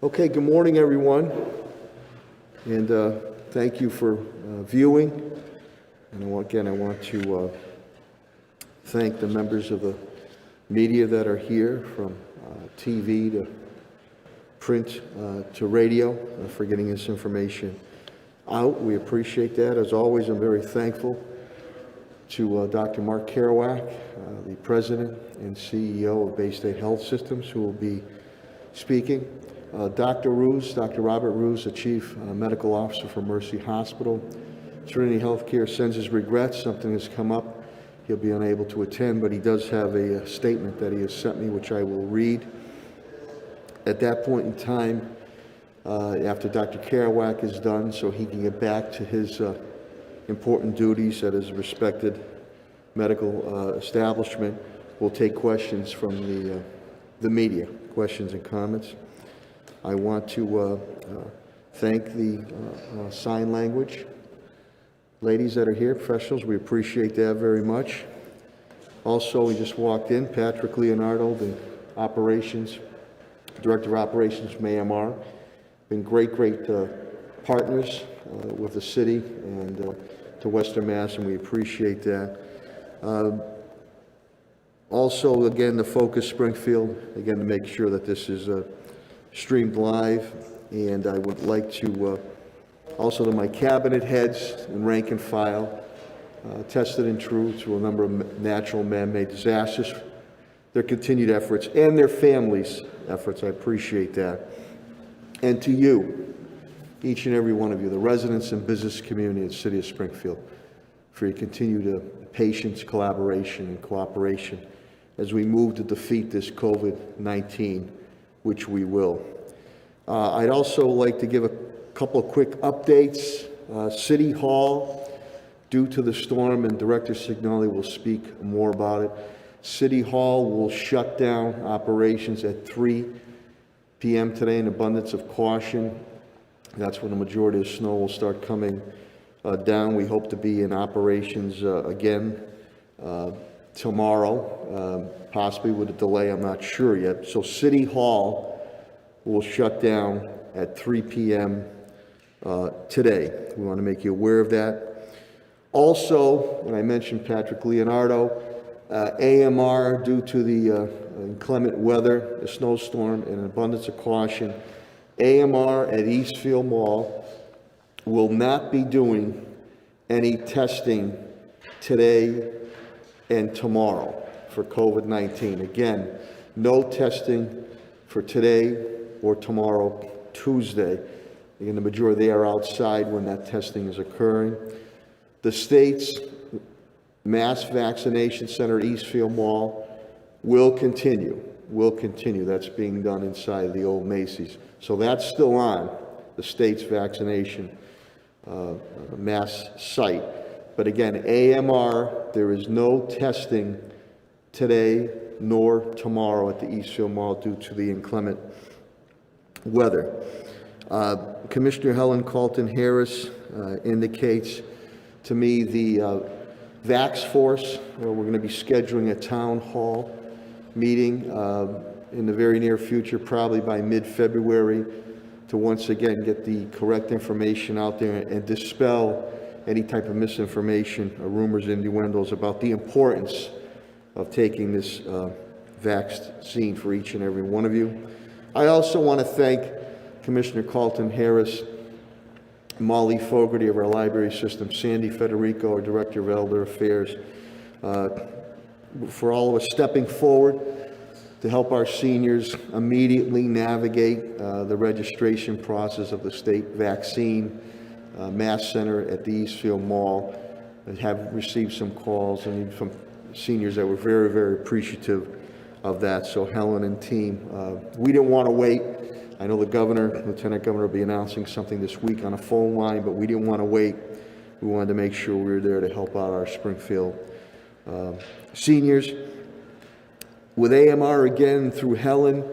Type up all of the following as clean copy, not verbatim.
Okay, good morning, everyone, and thank you for viewing. And I want to thank the members of the media that are here, from TV to print to radio, for getting this information out. We appreciate that. As always, I'm very thankful to Dr. Mark Kerouac, the President and CEO of Bay State Health Systems, who will be speaking. Dr. Robert Roos, the Chief Medical Officer for Mercy Hospital. Trinity Healthcare sends his regrets. Something has come up. He'll be unable to attend, but he does have a statement that he has sent me, which I will read. At that point in time, after Dr. Kerouac is done, so he can get back to his important duties at his respected medical establishment, we'll take questions from the media, questions and comments. I want to thank the sign language ladies that are here, professionals. We appreciate that very much. Also, we just walked in, Patrick Leonardo, the Director of Operations from AMR. Been great partners with the city and to Western Mass, and we appreciate that. Also, again, the focus Springfield, again, to make sure that this is streamed live. And I would like to also to my cabinet heads and rank and file, tested and true through a number of natural man-made disasters, their continued efforts and their families' efforts. I appreciate that. And to you, each and every one of you, the residents and business community of the city of Springfield, for your continued patience, collaboration, and cooperation as we move to defeat this COVID-19, which we will. I'd also like to give a couple of quick updates. City Hall, due to the storm, and Director Signali will speak more about it, City Hall will shut down operations at 3 p.m. today in abundance of caution. That's when the majority of snow will start coming down. We hope to be in operations again tomorrow, possibly with a delay, I'm not sure yet. So City Hall will shut down at 3 p.m. Today. We want to make you aware of that. Also, when I mentioned Patrick Leonardo, AMR, due to the inclement weather, the snowstorm, and an abundance of caution, AMR at Eastfield Mall will not be doing any testing today and tomorrow for COVID-19. Again, no testing for today or tomorrow, Tuesday. Again, the majority, they are outside when that testing is occurring. The state's mass vaccination center at Eastfield Mall will continue. That's being done inside the old Macy's. So that's still on, the state's vaccination mass site. But again, AMR, there is no testing today nor tomorrow at the Eastfield Mall due to the inclement weather. Commissioner Helen Carlton Harris indicates to me the Vax Force, where we're going to be scheduling a town hall meeting in the very near future, probably by mid-February, to once again get the correct information out there and dispel any type of misinformation or rumors, innuendos about the importance of taking this vaccine for each and every one of you. I also want to thank Commissioner Carlton Harris, Molly Fogarty of our library system, Sandy Federico, our Director of Elder Affairs, for all of us stepping forward to help our seniors immediately navigate the registration process of the state vaccine mass center at the Eastfield Mall. I have received some calls and from seniors that were very appreciative of that. So Helen and team, we didn't want to wait. I know the governor, Lieutenant Governor, will be announcing something this week on a phone line, but we didn't want to wait. We wanted to make sure we were there to help out our Springfield seniors. With AMR again through Helen,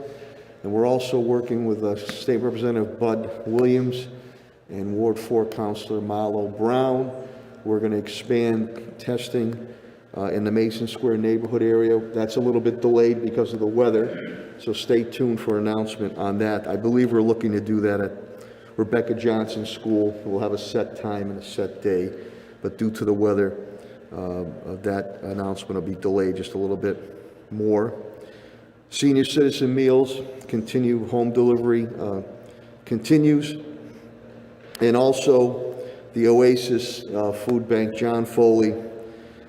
and we're also working with State Representative Bud Williams and Ward 4 Councilor Marlo Brown. We're going to expand testing in the Mason Square neighborhood area. That's a little bit delayed because of the weather, so stay tuned for an announcement on that. I believe we're looking to do that at Rebecca Johnson's school. We'll have a set time and a set day, but due to the weather, that announcement will be delayed just a little bit more. Senior citizen meals continue, home delivery continues, and also the Oasis Food Bank, John Foley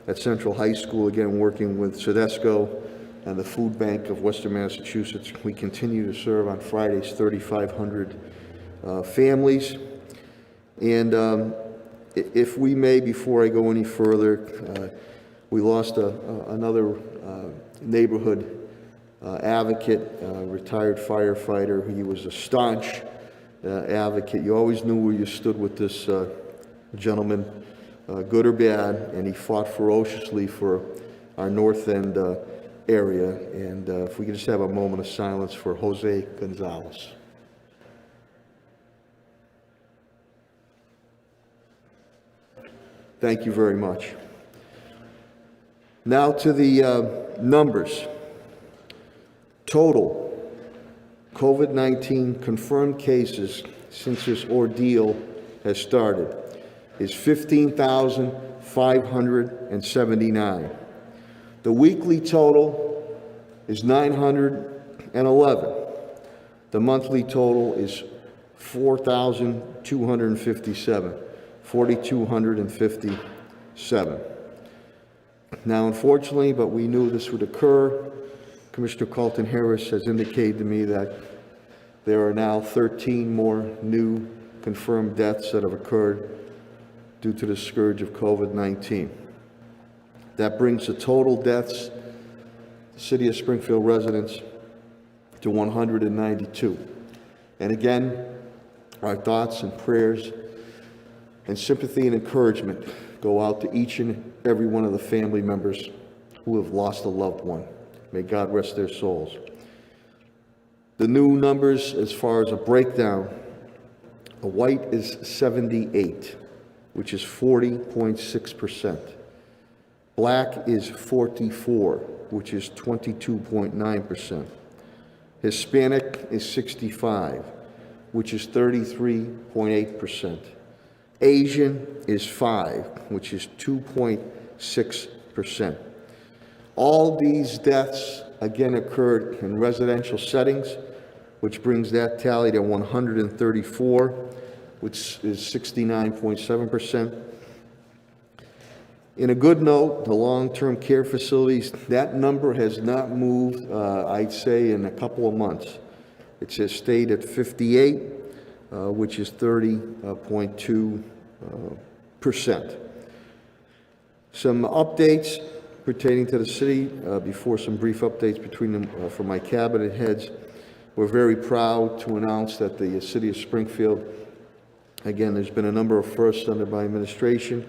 at Central High School, again working with Sedesco and the Food Bank of Western Massachusetts. We continue to serve on Fridays 3,500 families. And if we may, before I go any further, we lost another neighborhood advocate, retired firefighter. He was a staunch advocate. You always knew where you stood with this gentleman, good or bad, and he fought ferociously for our North End area. And if we could just have a moment of silence for Jose Gonzalez. Thank you very much. Now to the numbers. Total COVID-19 confirmed cases since this ordeal has started is 15,579. The weekly total is 911. The monthly total is 4,257. 4,257. Now, unfortunately, but we knew this would occur, Commissioner Carlton Harris has indicated to me that there are now 13 more new confirmed deaths that have occurred due to the scourge of COVID-19. That brings the total deaths, the City of Springfield residents, to 192. And again, our thoughts and prayers and sympathy and encouragement go out to each and every one of the family members who have lost a loved one. May God rest their souls. The new numbers, as far as a breakdown, a white is 78, which is 40.6%. Black is 44, which is 22.9%. Hispanic is 65, which is 33.8%. Asian is 5, which is 2.6%. All these deaths, again, occurred in residential settings, which brings that tally to 134, which is 69.7%. In a good note, the long-term care facilities, that number has not moved, I'd say, in a couple of months. It has stayed at 58, which is 30.2%. Some updates pertaining to the city, before some brief updates between them from my cabinet heads. We're very proud to announce that the City of Springfield, again, there's been a number of firsts under my administration.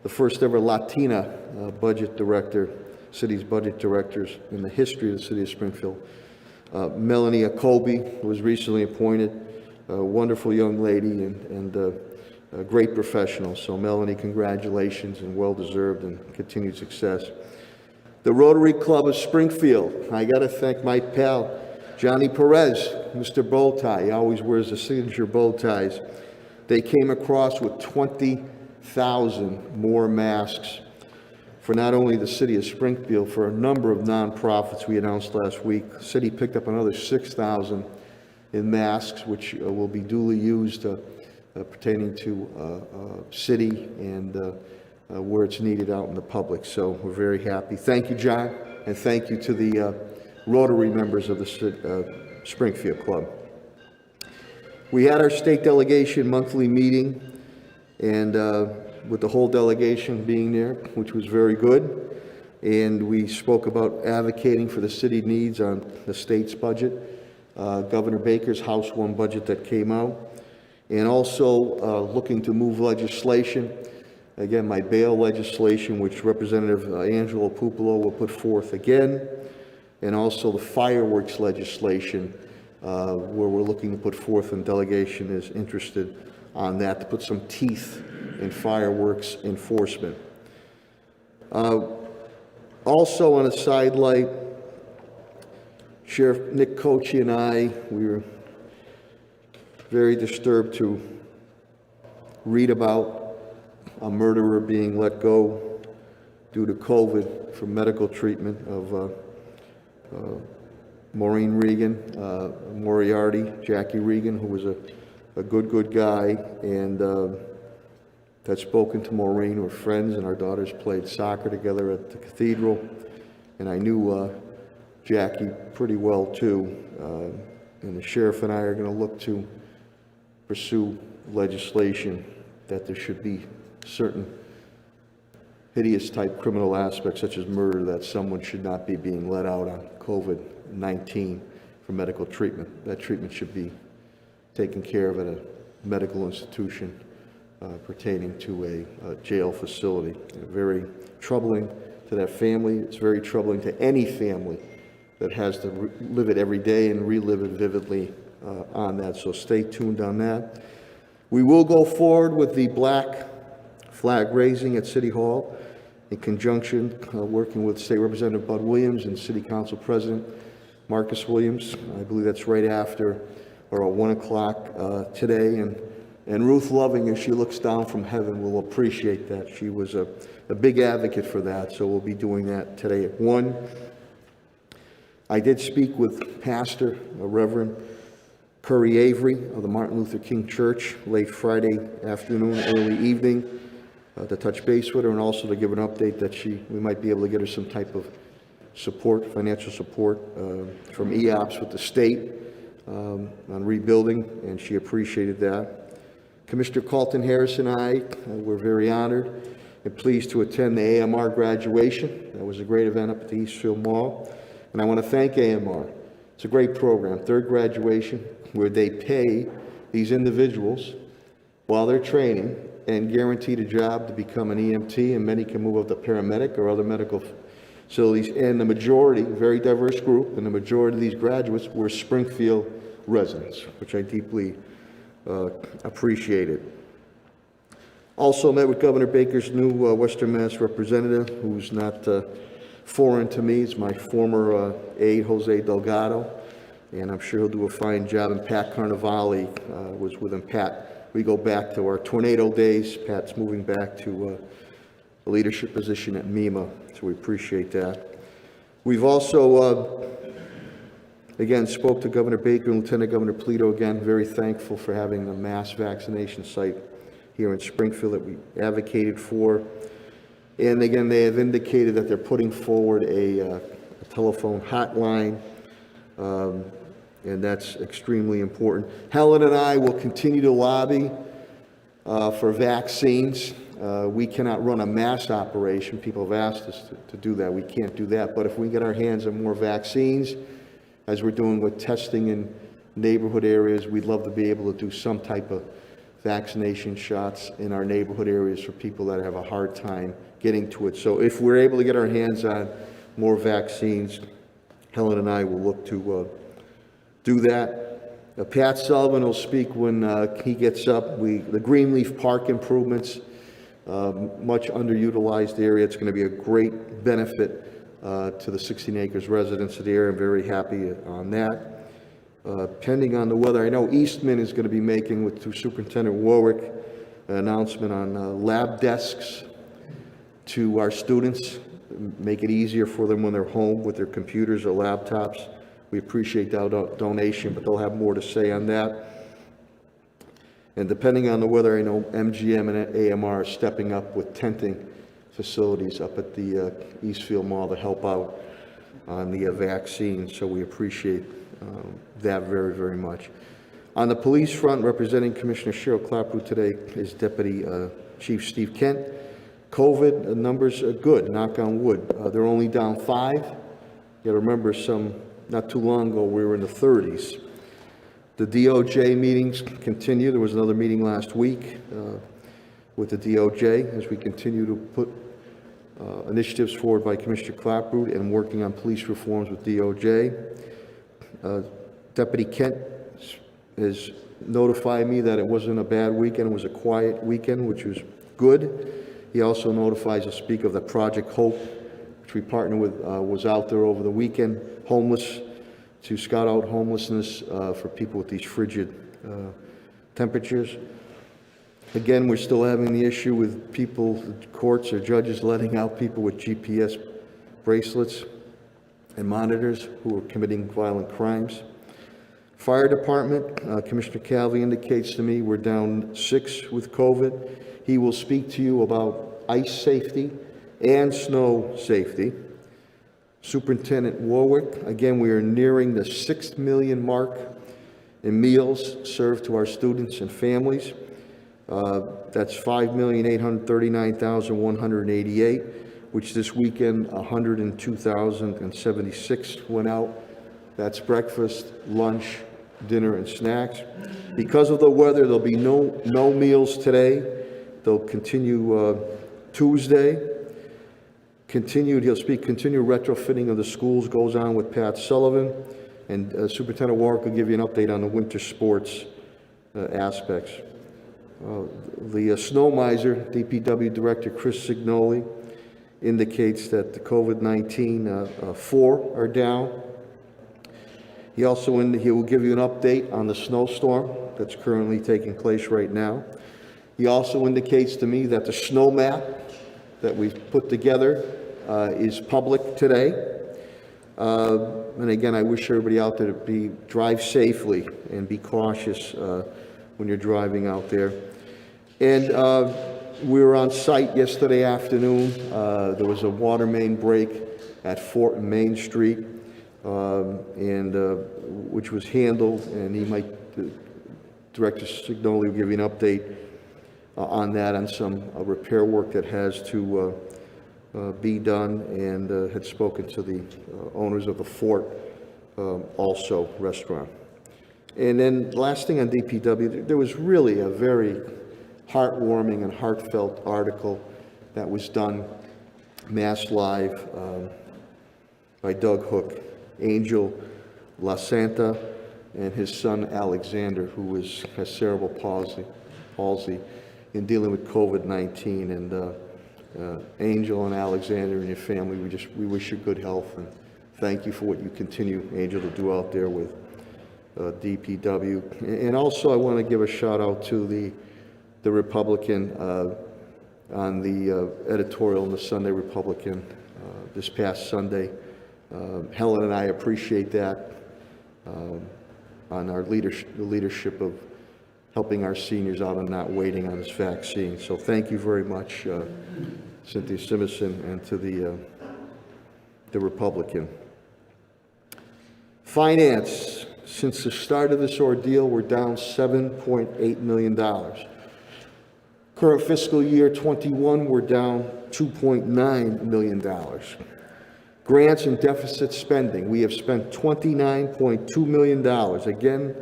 The first ever Latina budget director, city's budget directors in the history of the City of Springfield. Melanie Akobe was recently appointed, a wonderful young lady and a great professional. So Melanie, congratulations and well-deserved and continued success. The Rotary Club of Springfield, I got to thank my pal, Johnny Perez, Mr. Bowtie. He always wears the signature bow ties. They came across with 20,000 more masks for not only the City of Springfield, for a number of nonprofits we announced last week. The city picked up another 6,000 in masks, which will be duly used pertaining to city and where it's needed out in the public. So we're very happy. Thank you, John, and thank you to the Rotary members of the Springfield Club. We had our state delegation monthly meeting, and with the whole delegation being there, which was very good. And we spoke about advocating for the city needs on the state's budget, Governor Baker's House 1 budget that came out, and also looking to move legislation. Again, my bail legislation, which Representative Angelo Pupolo will put forth again, and also the fireworks legislation, where we're looking to put forth, and delegation is interested on that, to put some teeth in fireworks enforcement. Also on a side light, Sheriff Nick Cochi and I, we were very disturbed to read about a murderer being let go due to COVID for medical treatment of Maureen Regan, Moriarty, Jackie Regan, who was a good guy, and had spoken to Maureen. We're friends, and our daughters played soccer together at the cathedral, and I knew Jackie pretty well too. And the sheriff and I are going to look to pursue legislation that there should be certain hideous type criminal aspects such as murder, that someone should not be being let out on COVID-19 for medical treatment. That treatment should be taken care of at a medical institution pertaining to a jail facility. Very troubling to that family. It's very troubling to any family that has to live it every day and relive it vividly on that. So stay tuned on that. We will go forward with the black flag raising at City Hall in conjunction working with State Representative Bud Williams and City Council President Marcus Williams. I believe that's right after or at 1 o'clock today. And Ruth Loving, as she looks down from heaven, will appreciate that. She was a big advocate for that, so we'll be doing that today at 1. I did speak with Pastor Reverend Curry Avery of the Martin Luther King Church late Friday afternoon, early evening, to touch base with her and also to give an update that we might be able to get her some type of support, financial support from EOPS with the state on rebuilding, and she appreciated that. Commissioner Carlton Harris and I were very honored and pleased to attend the AMR graduation. That was a great event up at the Eastfield Mall, and I want to thank AMR. It's a great program, third graduation, where they pay these individuals while they're training and guaranteed a job to become an EMT, and many can move up to paramedic or other medical facilities. And the majority, very diverse group, and the majority of these graduates were Springfield residents, which I deeply appreciated. Also met with Governor Baker's new Western Mass representative, who's not foreign to me. It's my former aide, Jose Delgado, and I'm sure he'll do a fine job. And Pat Carnevale was with him. Pat, we go back to our tornado days. Pat's moving back to a leadership position at MEMA, so we appreciate that. We've also again spoke to Governor Baker and Lieutenant Governor Polito. Again, very thankful for having a mass vaccination site here in Springfield that we advocated for. And again, they have indicated that they're putting forward a telephone hotline, and that's extremely important. Helen and I will continue to lobby for vaccines. We cannot run a mass operation. People have asked us to do that. We can't do that. But if we get our hands on more vaccines, as we're doing with testing in neighborhood areas, we'd love to be able to do some type of vaccination shots in our neighborhood areas for people that have a hard time getting to it. So if we're able to get our hands on more vaccines, Helen and I will look to do that. Pat Sullivan will speak when he gets up. The Greenleaf Park improvements, much underutilized area. It's going to be a great benefit to the 16 acres residents of the area. I'm very happy on that. Pending on the weather, I know Eastman is going to be making, through Superintendent Warwick, an announcement on lab desks to our students, make it easier for them when they're home with their computers or laptops. We appreciate that donation, but they'll have more to say on that. And depending on the weather, I know MGM and AMR are stepping up with tenting facilities up at the Eastfield Mall to help out on the vaccine, so we appreciate that very, very much. On the police front, representing Commissioner Cheryl Clapper today is Deputy Chief Steve Kent. COVID numbers are good, knock on wood. They're only down 5. You gotta remember, not too long ago, we were in the 30s. The DOJ meetings continue. There was another meeting last week with the DOJ as we continue to put initiatives forward by Commissioner Clapper and working on police reforms with DOJ. Deputy Kent has notified me that it wasn't a bad weekend, it was a quiet weekend, which was good. He also notifies us, speak of the Project Hope, which which we partner with, was out there over the weekend, to scout out homelessness for people with these frigid temperatures. Again, we're still having the issue with people, courts or judges letting out people with GPS bracelets and monitors who are committing violent crimes. Fire department, Commissioner Calvi indicates to me we're down 6 with COVID. He will speak to you about ice safety and snow safety. Superintendent Warwick, again, we are nearing the 6 million mark in meals served to our students and families. That's 5,839,188, which this weekend 102,076 went out. That's breakfast, lunch, dinner, and snacks. Because of the weather, there'll be no meals today. They'll continue Tuesday. Continued retrofitting of the schools goes on with Pat Sullivan, and Superintendent Warwick will give you an update on the winter sports aspects. The snow miser, DPW Director Chris Signoli, indicates that the COVID-19 4 are down. He will give you an update on the snowstorm that's currently taking place right now. He also indicates to me that the snow map that we've put together is public today. And again, I wish everybody out there to drive safely and be cautious when you're driving out there. And we were on site yesterday afternoon. There was a water main break at 4th and Main Street, which was handled, and Director Signoli will give you an update on that, on some repair work that has to be done, and had spoken to the owners of the Fort also restaurant. And then last thing on DPW, there was really a very heartwarming and heartfelt article that was done, Mass Live, by Doug Hook, Angel La Santa, and his son Alexander, who has cerebral palsy in dealing with COVID-19. And Angel and Alexander and your family, we wish you good health, and thank you for what you continue, Angel, to do out there with DPW. And also I want to give a shout out to the Republican on the editorial in the Sunday Republican this past Sunday. Helen and I appreciate that on our leadership of helping our seniors out and not waiting on this vaccine. So thank you very much, Cynthia Simonson, and to the Republican. Finance. Since the start of this ordeal, we're down $7.8 million. Current fiscal year 21, we're down $2.9 million. Grants and deficit spending, we have spent $29.2 million. Again,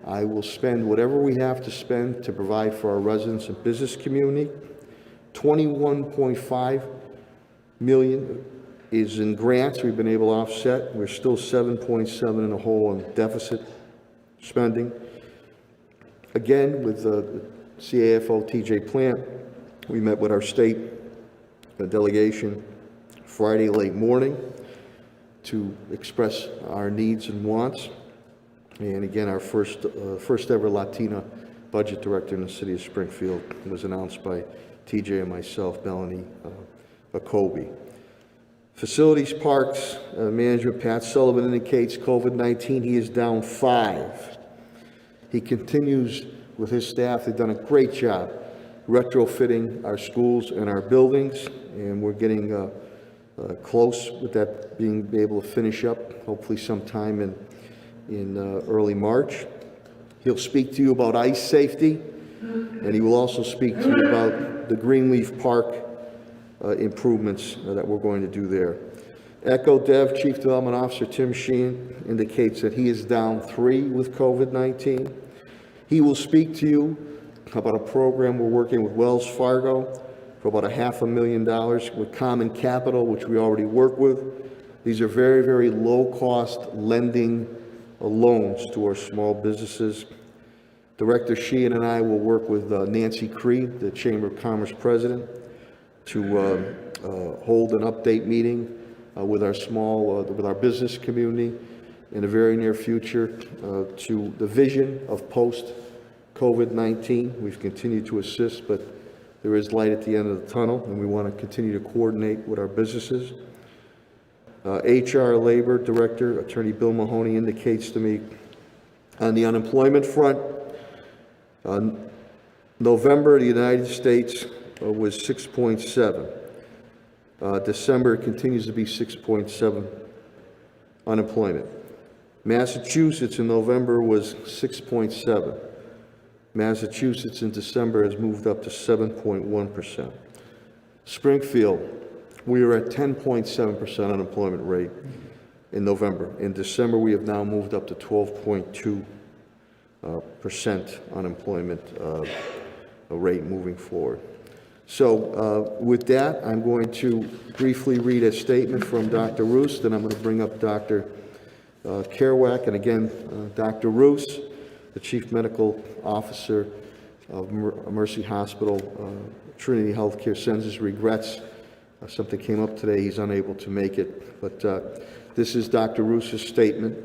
I will spend whatever we have to spend to provide for our residents and business community. $21.5 million is in grants we've been able to offset. We're still 7.7 in the hole in deficit spending. Again, with the CAFO TJ Plant, we met with our state delegation Friday late morning to express our needs and wants. And again, our first ever Latina budget director in the city of Springfield was announced by TJ and myself, Melanie Akobe. Facilities, Parks Management, Pat Sullivan indicates COVID-19, he is down 5. He continues with his staff. They've done a great job retrofitting our schools and our buildings, and we're getting close with that being able to finish up, hopefully sometime in early March. He'll speak to you about ice safety, and he will also speak to you about the Greenleaf Park improvements that we're going to do there. Echo Dev Chief Development Officer Tim Sheehan indicates that he is down 3 with COVID-19. He will speak to you about a program we're working with Wells Fargo for about $500,000 with Common Capital, which we already work with. These are very, very low-cost lending loans to our small businesses. Director Sheehan and I will work with Nancy Creed, the Chamber of Commerce President, to hold an update meeting with our business community in the very near future to the vision of post-COVID-19. We've continued to assist, but there is light at the end of the tunnel, and we want to continue to coordinate with our businesses. HR Labor Director, Attorney Bill Mahoney, indicates to me on the unemployment front, November, the United States was 6.7. December continues to be 6.7 unemployment. Massachusetts in November was 6.7. Massachusetts in December has moved up to 7.1%. Springfield, we were at 10.7% unemployment rate in November. In December, we have now moved up to 12.2% unemployment rate moving forward. So with that, I'm going to briefly read a statement from Dr. Roos, then I'm going to bring up Dr. Kerouac, and again, Dr. Roos, the Chief Medical Officer of Mercy Hospital, Trinity Healthcare, sends his regrets. Something came up today, he's unable to make it, but this is Dr. Roos's statement.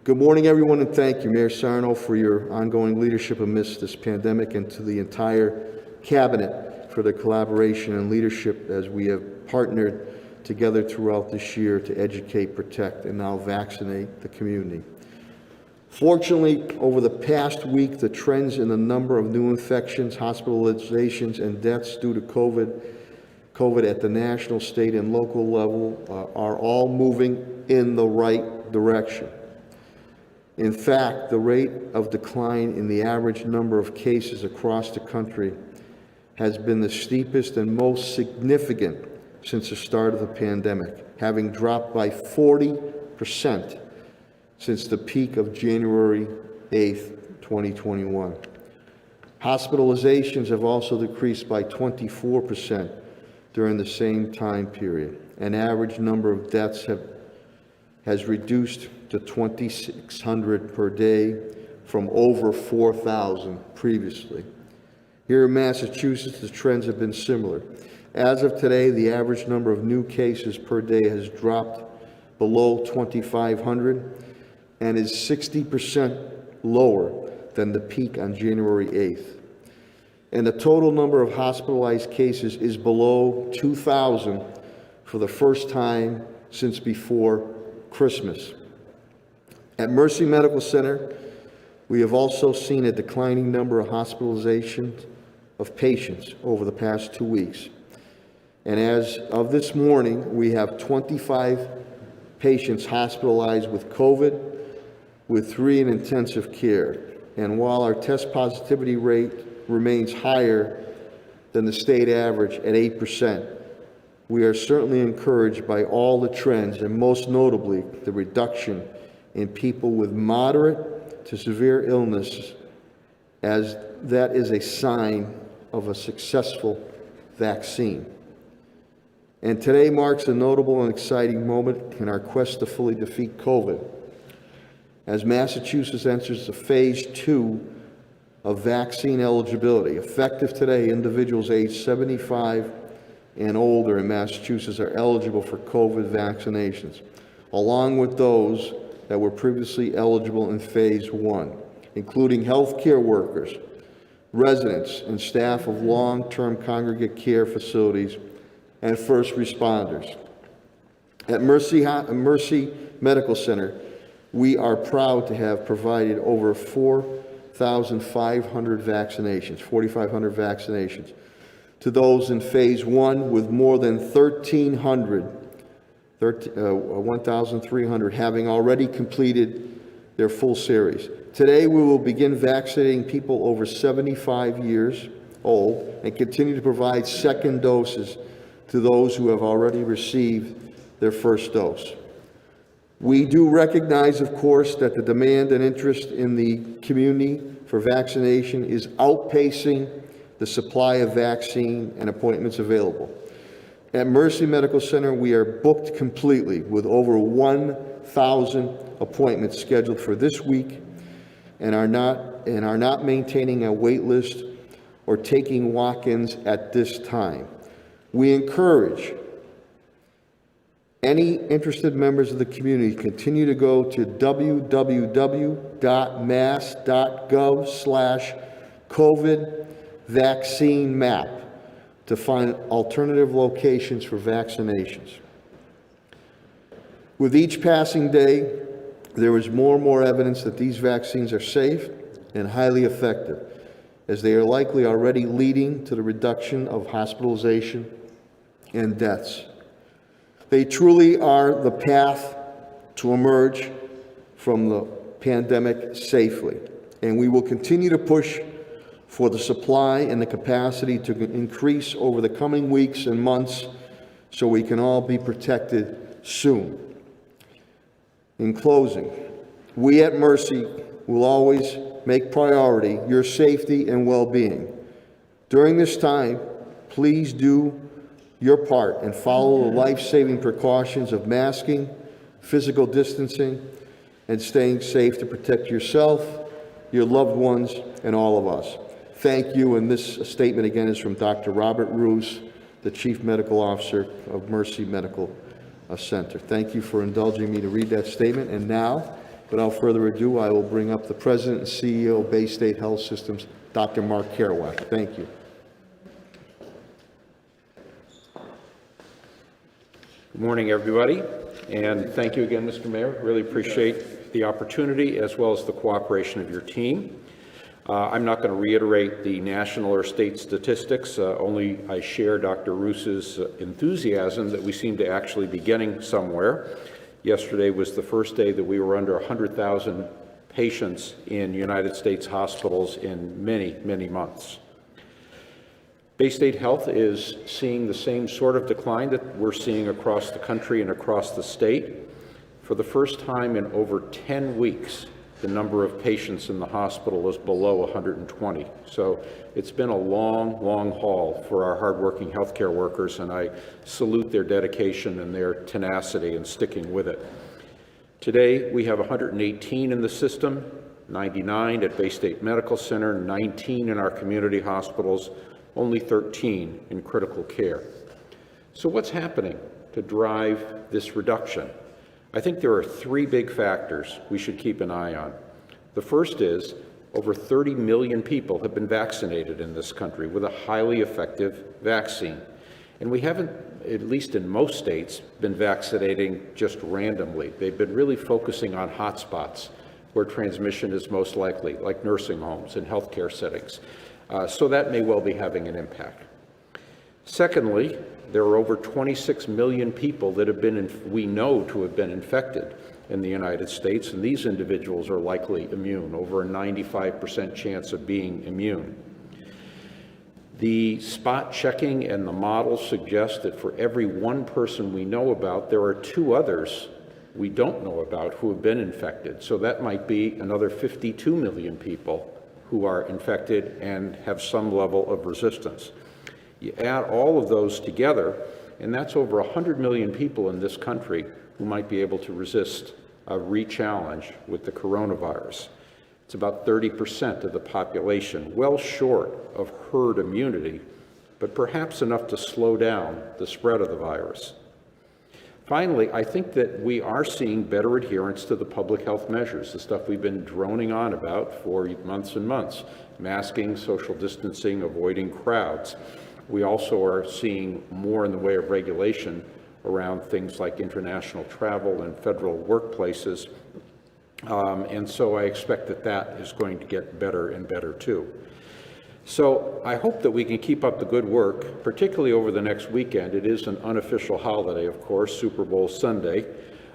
Good morning, everyone, and thank you, Mayor Sarno, for your ongoing leadership amidst this pandemic, and to the entire Cabinet for their collaboration and leadership as we have partnered together throughout this year to educate, protect, and now vaccinate the community. Fortunately, over the past week, the trends in the number of new infections, hospitalizations, and deaths due to COVID at the national, state, and local level are all moving in the right direction. In fact, the rate of decline in the average number of cases across the country has been the steepest and most significant since the start of the pandemic, having dropped by 40% since the peak of January 8th, 2021. Hospitalizations have also decreased by 24% during the same time period. An average number of deaths has reduced to 2,600 per day from over 4,000 previously. Here in Massachusetts, the trends have been similar. As of today, the average number of new cases per day has dropped below 2,500 and is 60% lower than the peak on January 8th. And the total number of hospitalized cases is below 2,000 for the first time since before Christmas. At Mercy Medical Center, we have also seen a declining number of hospitalizations of patients over the past 2 weeks. And as of this morning, we have 25 patients hospitalized with COVID, with 3 in intensive care. And while our test positivity rate remains higher than the state average at 8%, we are certainly encouraged by all the trends, and most notably the reduction in people with moderate to severe illness, as that is a sign of a successful vaccine. And today marks a notable and exciting moment in our quest to fully defeat COVID, as Massachusetts enters the phase 2 of vaccine eligibility. Effective today, individuals aged 75 and older in Massachusetts are eligible for COVID vaccinations, along with those that were previously eligible in phase 1, including healthcare workers, residents, and staff of long-term congregate care facilities, and first responders. At Mercy Medical Center, we are proud to have provided over 4,500 vaccinations, 4,500 vaccinations, to those in phase 1, with more than 1,300 having already completed their full series. Today, we will begin vaccinating people over 75 years old and continue to provide second doses to those who have already received their first dose. We do recognize, of course, that the demand and interest in the community for vaccination is outpacing the supply of vaccine and appointments available. At Mercy Medical Center, we are booked completely with over 1,000 appointments scheduled for this week, and are not maintaining a wait list or taking walk-ins at this time. We encourage any interested members of the community to continue to go to www.mass.gov/COVID vaccine map to find alternative locations for vaccinations. With each passing day, there is more and more evidence that these vaccines are safe and highly effective, as they are likely already leading to the reduction of hospitalization and deaths. They truly are the path to emerge from the pandemic safely, and we will continue to push for the supply and the capacity to increase over the coming weeks and months so we can all be protected soon. In closing, we at Mercy will always make priority your safety and well-being. During this time, please do your part and follow the life-saving precautions of masking, physical distancing, and staying safe to protect yourself, your loved ones, and all of us. Thank you, and this statement again is from Dr. Robert Roos, the Chief Medical Officer of Mercy Medical Center. Thank you for indulging me to read that statement, and now, without further ado, I will bring up the President and CEO of Bay State Health Systems, Dr. Mark Kerouac. Thank you. Good morning, everybody, and thank you again, Mr. Mayor. Really appreciate the opportunity as well as the cooperation of your team. I'm not going to reiterate the national or state statistics, only I share Dr. Roos's enthusiasm that we seem to actually be getting somewhere. Yesterday was the first day that we were under 100,000 patients in United States hospitals in many, many months. Bay State Health is seeing the same sort of decline that we're seeing across the country and across the state. For the first time in over 10 weeks, the number of patients in the hospital is below 120. So it's been a long, long haul for our hardworking healthcare workers, and I salute their dedication and their tenacity in sticking with it. Today, we have 118 in the system, 99 at Bay State Medical Center, 19 in our community hospitals, only 13 in critical care. So what's happening to drive this reduction? I think there are three big factors we should keep an eye on. The first is over 30 million people have been vaccinated in this country with a highly effective vaccine. And we haven't, at least in most states, been vaccinating just randomly. They've been really focusing on hotspots where transmission is most likely, like nursing homes and healthcare settings. So that may well be having an impact. Secondly, there are over 26 million people that have been, we know to have been infected in the United States, and these individuals are likely immune, over a 95% chance of being immune. The spot checking and the models suggest that for every one person we know about, there are two others we don't know about who have been infected. So that might be another 52 million people who are infected and have some level of resistance. You add all of those together, and that's over 100 million people in this country who might be able to resist a re-challenge with the coronavirus. It's about 30% of the population, well short of herd immunity, but perhaps enough to slow down the spread of the virus. Finally, I think that we are seeing better adherence to the public health measures, the stuff we've been droning on about for months and months, masking, social distancing, avoiding crowds. We also are seeing more in the way of regulation around things like international travel and federal workplaces. And so I expect that that is going to get better and better too. So I hope that we can keep up the good work, particularly over the next weekend. It is an unofficial holiday, of course, Super Bowl Sunday.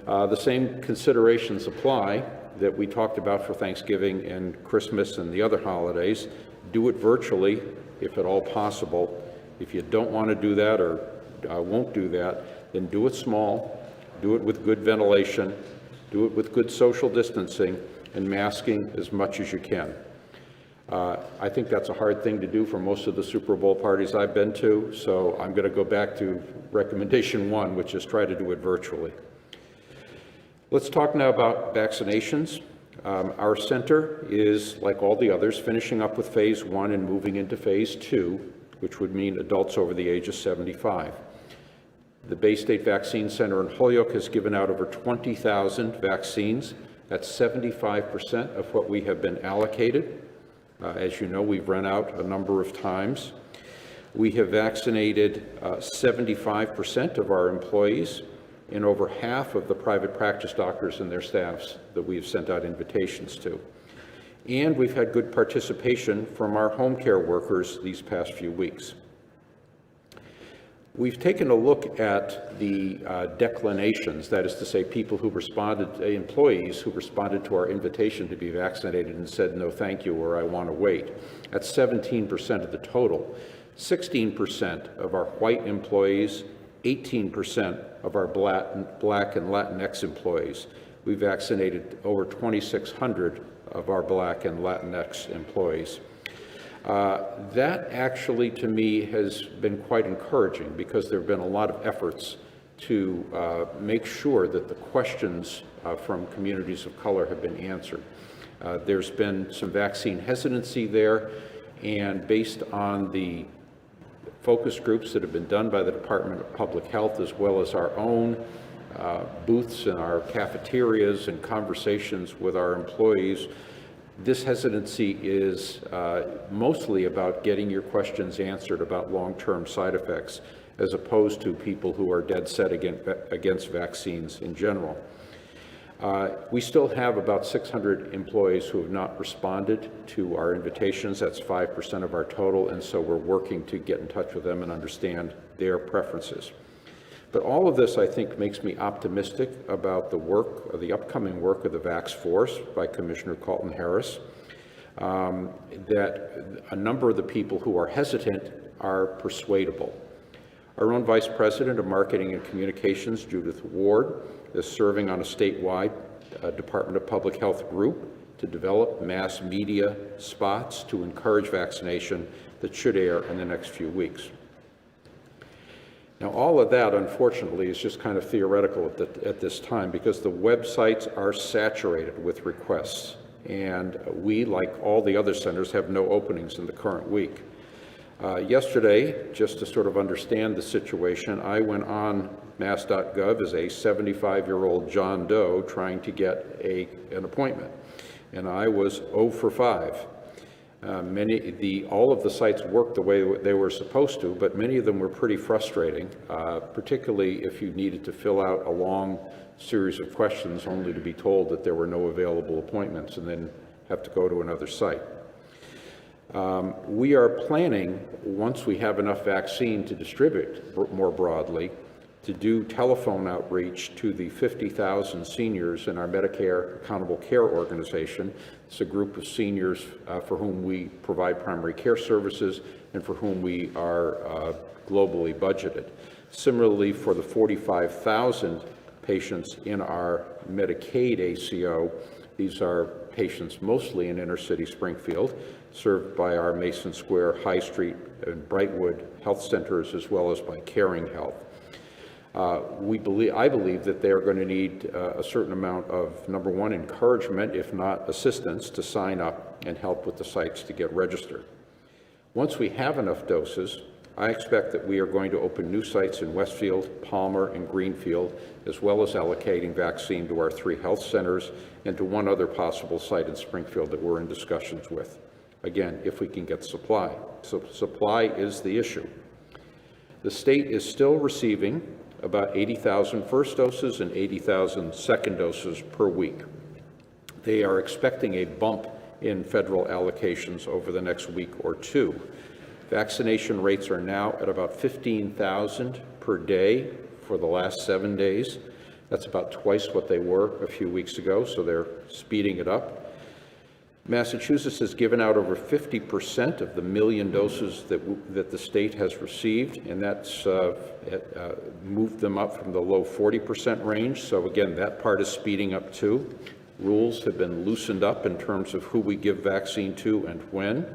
The same considerations apply that we talked about for Thanksgiving and Christmas and the other holidays. Do it virtually, if at all possible. If you don't want to do that or won't do that, then do it small, do it with good ventilation, do it with good social distancing, and masking as much as you can. I think that's a hard thing to do for most of the Super Bowl parties I've been to, so I'm going to go back to recommendation one, which is try to do it virtually. Let's talk now about vaccinations. Our center is, like all the others, finishing up with phase one and moving into phase two. which would mean adults over the age of 75. The Bay State Vaccine Center in Holyoke has given out over 20,000 vaccines. That's 75% of what we have been allocated. As you know, we've run out a number of times. We have vaccinated 75% of our employees and over half of the private practice doctors and their staffs that we have sent out invitations to. And we've had good participation from our home care workers these past few weeks. We've taken a look at the declinations, that is to say, people who responded, employees who responded to our invitation to be vaccinated and said, no, thank you, or I want to wait. That's 17% of the total. 16% of our white employees, 18% of our Black and Latinx employees. We vaccinated over 2,600 of our Black and Latinx employees. That actually, to me, has been quite encouraging because there have been a lot of efforts to make sure that the questions from communities of color have been answered. There's been some vaccine hesitancy there, and based on the focus groups that have been done by the Department of Public Health, as well as our own booths in our cafeterias and conversations with our employees, this hesitancy is mostly about getting your questions answered about long-term side effects, as opposed to people who are dead set against vaccines in general. We still have about 600 employees who have not responded to our invitations. That's 5% of our total, and so we're working to get in touch with them and understand their preferences. But all of this, I think, makes me optimistic about the work, the upcoming work of the Vax Force by Commissioner Colton Harris, that a number of the people who are hesitant are persuadable. Our own Vice President of Marketing and Communications, Judith Ward, is serving on a statewide Department of Public Health group to develop mass media spots to encourage vaccination that should air in the next few weeks. Now, all of that, unfortunately, is just kind of theoretical at this time because the websites are saturated with requests, and we, like all the other centers, have no openings in the current week. Yesterday, just to sort of understand the situation, I went on mass.gov as a 75-year-old John Doe trying to get an appointment, and I was 0 for 5. All of the sites worked the way they were supposed to, but many of them were pretty frustrating, particularly if you needed to fill out a long series of questions only to be told that there were no available appointments and then have to go to another site. We are planning, once we have enough vaccine to distribute more broadly, to do telephone outreach to the 50,000 seniors in our Medicare Accountable Care Organization. It's a group of seniors for whom we provide primary care services and for whom we are globally budgeted. Similarly, for the 45,000 patients in our Medicaid ACO, these are patients mostly in inner city Springfield, served by our Mason Square, High Street, and Brightwood health centers, as well as by Caring Health. I believe that they're going to need a certain amount of, number one, encouragement, if not assistance, to sign up and help with the sites to get registered. Once we have enough doses, I expect that we are going to open new sites in Westfield, Palmer, and Greenfield, as well as allocating vaccine to our 3 health centers and to one other possible site in Springfield that we're in discussions with. Again, if we can get supply. So supply is the issue. The state is still receiving about 80,000 first doses and 80,000 second doses per week. They are expecting a bump in federal allocations over the next week or two. Vaccination rates are now at about 15,000 per day for the last 7 days. That's about twice what they were a few weeks ago, so they're speeding it up. Massachusetts has given out over 50% of the 1 million doses that the state has received, and that's moved them up from the low 40% range. So again, that part is speeding up too. Rules have been loosened up in terms of who we give vaccine to and when,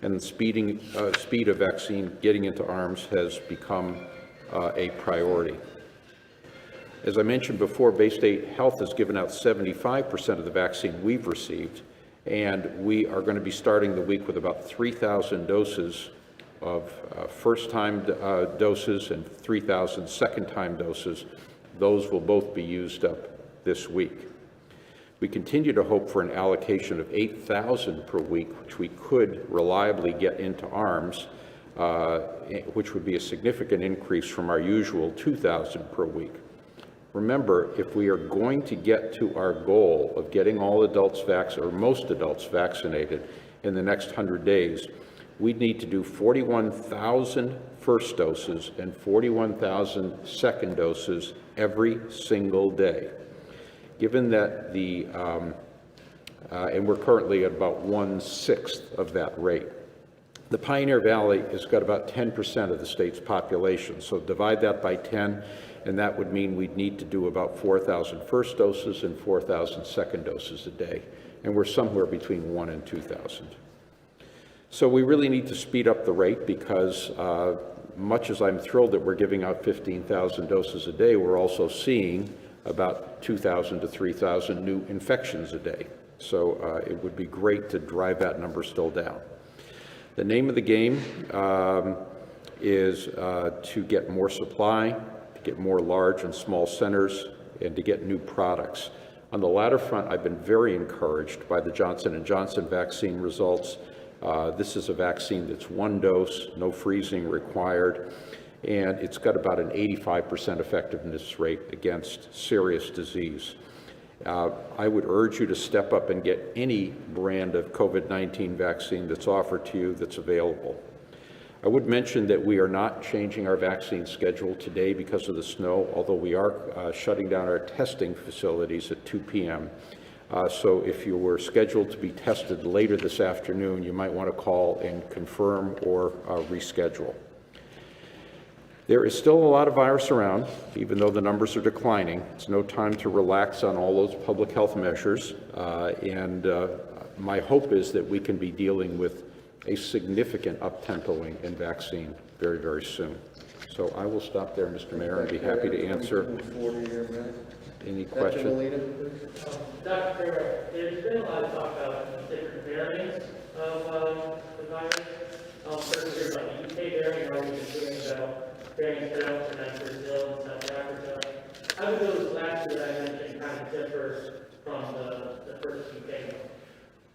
and the speed of vaccine getting into arms has become a priority. As I mentioned before, Bay State Health has given out 75% of the vaccine we've received, and we are going to be starting the week with about 3,000 doses of first-time doses and 3,000 second-time doses. Those will both be used up this week. We continue to hope for an allocation of 8,000 per week, which we could reliably get into arms, which would be a significant increase from our usual 2,000 per week. Remember, if we are going to get to our goal of getting all adults vaccinated, or most adults vaccinated in the next 100 days, we'd need to do 41,000 first doses and 41,000 second doses every single day. Given that and we're currently at about 1/6 of that rate. The Pioneer Valley has got about 10% of the state's population, so divide that by 10, and that would mean we'd need to do about 4,000 first doses and 4,000 second doses a day, and we're somewhere between 1,000 and 2,000. So we really need to speed up the rate because much as I'm thrilled that we're giving out 15,000 doses a day, we're also seeing about 2,000 to 3,000 new infections a day. So it would be great to drive that number still down. The name of the game is to get more supply, to get more large and small centers, and to get new products. On the latter front, I've been very encouraged by the Johnson & Johnson vaccine results. This is a vaccine that's one dose, no freezing required, and it's got about an 85% effectiveness rate against serious disease. I would urge you to step up and get any brand of COVID-19 vaccine that's offered to you that's available. I would mention that we are not changing our vaccine schedule today because of the snow, although we are shutting down our testing facilities at 2 p.m. So if you were scheduled to be tested later this afternoon, you might want to call and confirm or reschedule. There is still a lot of virus around, even though the numbers are declining. It's no time to relax on all those public health measures, and my hope is that we can be dealing with a significant up-tempoing in vaccine very, very soon. So I will stop there, Mr. Mayor, and be happy to answer any questions. Dr. Farrell, there's been a lot of talk about different variants of the virus. First, there's like the UK variant, or we've been hearing about variants that are from Brazil and South Africa. How do those last that I mentioned kind of differ from the first UK?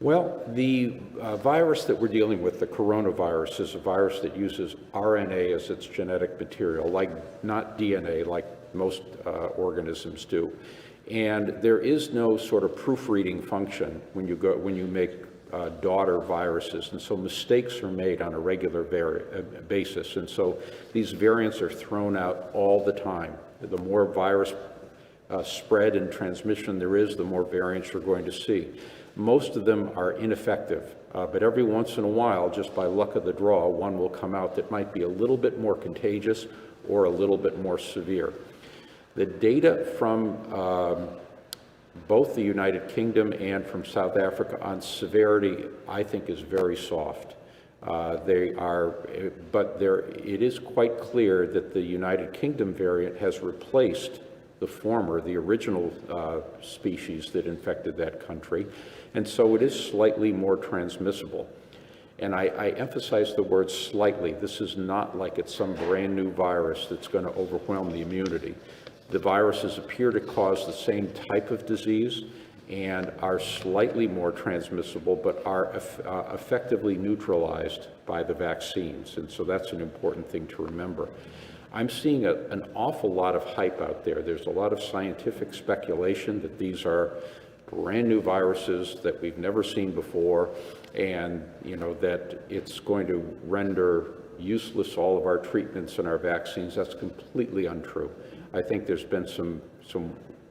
Well, the virus that we're dealing with, the coronavirus, is a virus that uses RNA as its genetic material, not DNA, like most organisms do. And there is no sort of proofreading function when you make daughter viruses, and so mistakes are made on a regular basis, and so these variants are thrown out all the time. The more virus spread and transmission there is, the more variants you're going to see. Most of them are ineffective, but every once in a while, just by luck of the draw, one will come out that might be a little bit more contagious or a little bit more severe. The data from both the United Kingdom and from South Africa on severity, I think, is very soft. It is quite clear that the United Kingdom variant has replaced the former, the original species that infected that country, and so it is slightly more transmissible. And I emphasize the word slightly. This is not like it's some brand new virus that's going to overwhelm the immunity. The viruses appear to cause the same type of disease and are slightly more transmissible, but are effectively neutralized by the vaccines. And so that's an important thing to remember. I'm seeing an awful lot of hype out there. There's a lot of scientific speculation that these are brand new viruses that we've never seen before, and that it's going to render useless all of our treatments and our vaccines. That's completely untrue. I think there's been some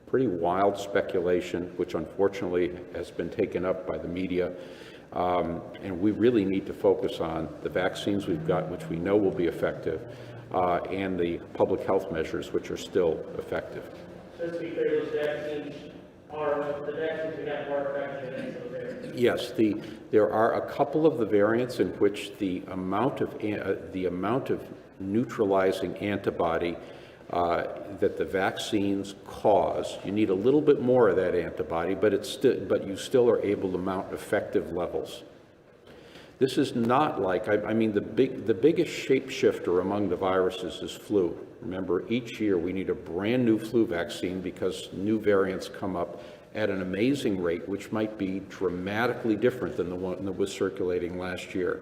pretty wild speculation, which unfortunately has been taken up by the media, and we really need to focus on the vaccines we've got, which we know will be effective, and the public health measures, which are still effective. So to be clear, those vaccines the vaccines we have more effective than those variants? Yes, there are a couple of the variants in which the amount of neutralizing antibody that the vaccines cause, you need a little bit more of that antibody, but you still are able to mount effective levels. This is not like, I mean, the biggest shapeshifter among the viruses is flu. Remember, each year we need a brand new flu vaccine because new variants come up at an amazing rate, which might be dramatically different than the one that was circulating last year.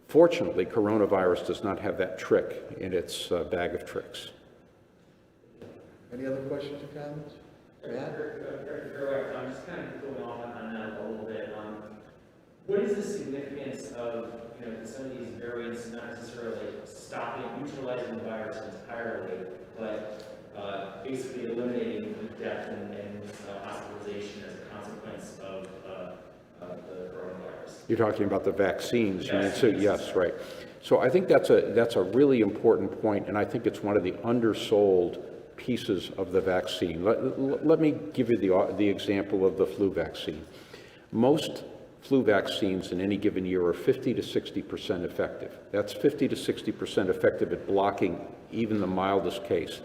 Fortunately, coronavirus does not have that trick in its bag of tricks. Any other questions or comments? Matt? Correct. I'm just kind of going off on that a little bit. What is the significance of, some of these variants not necessarily stopping, neutralizing the virus entirely, but basically eliminating death and hospitalization as a consequence of the coronavirus? You're talking about the vaccines. Vaccines. So yes, right. So I think that's a really important point, and I think it's one of the undersold pieces of the vaccine. Let me give you the example of the flu vaccine. Most flu vaccines in any given year are 50 to 60% effective. That's 50 to 60% effective at blocking even the mildest case.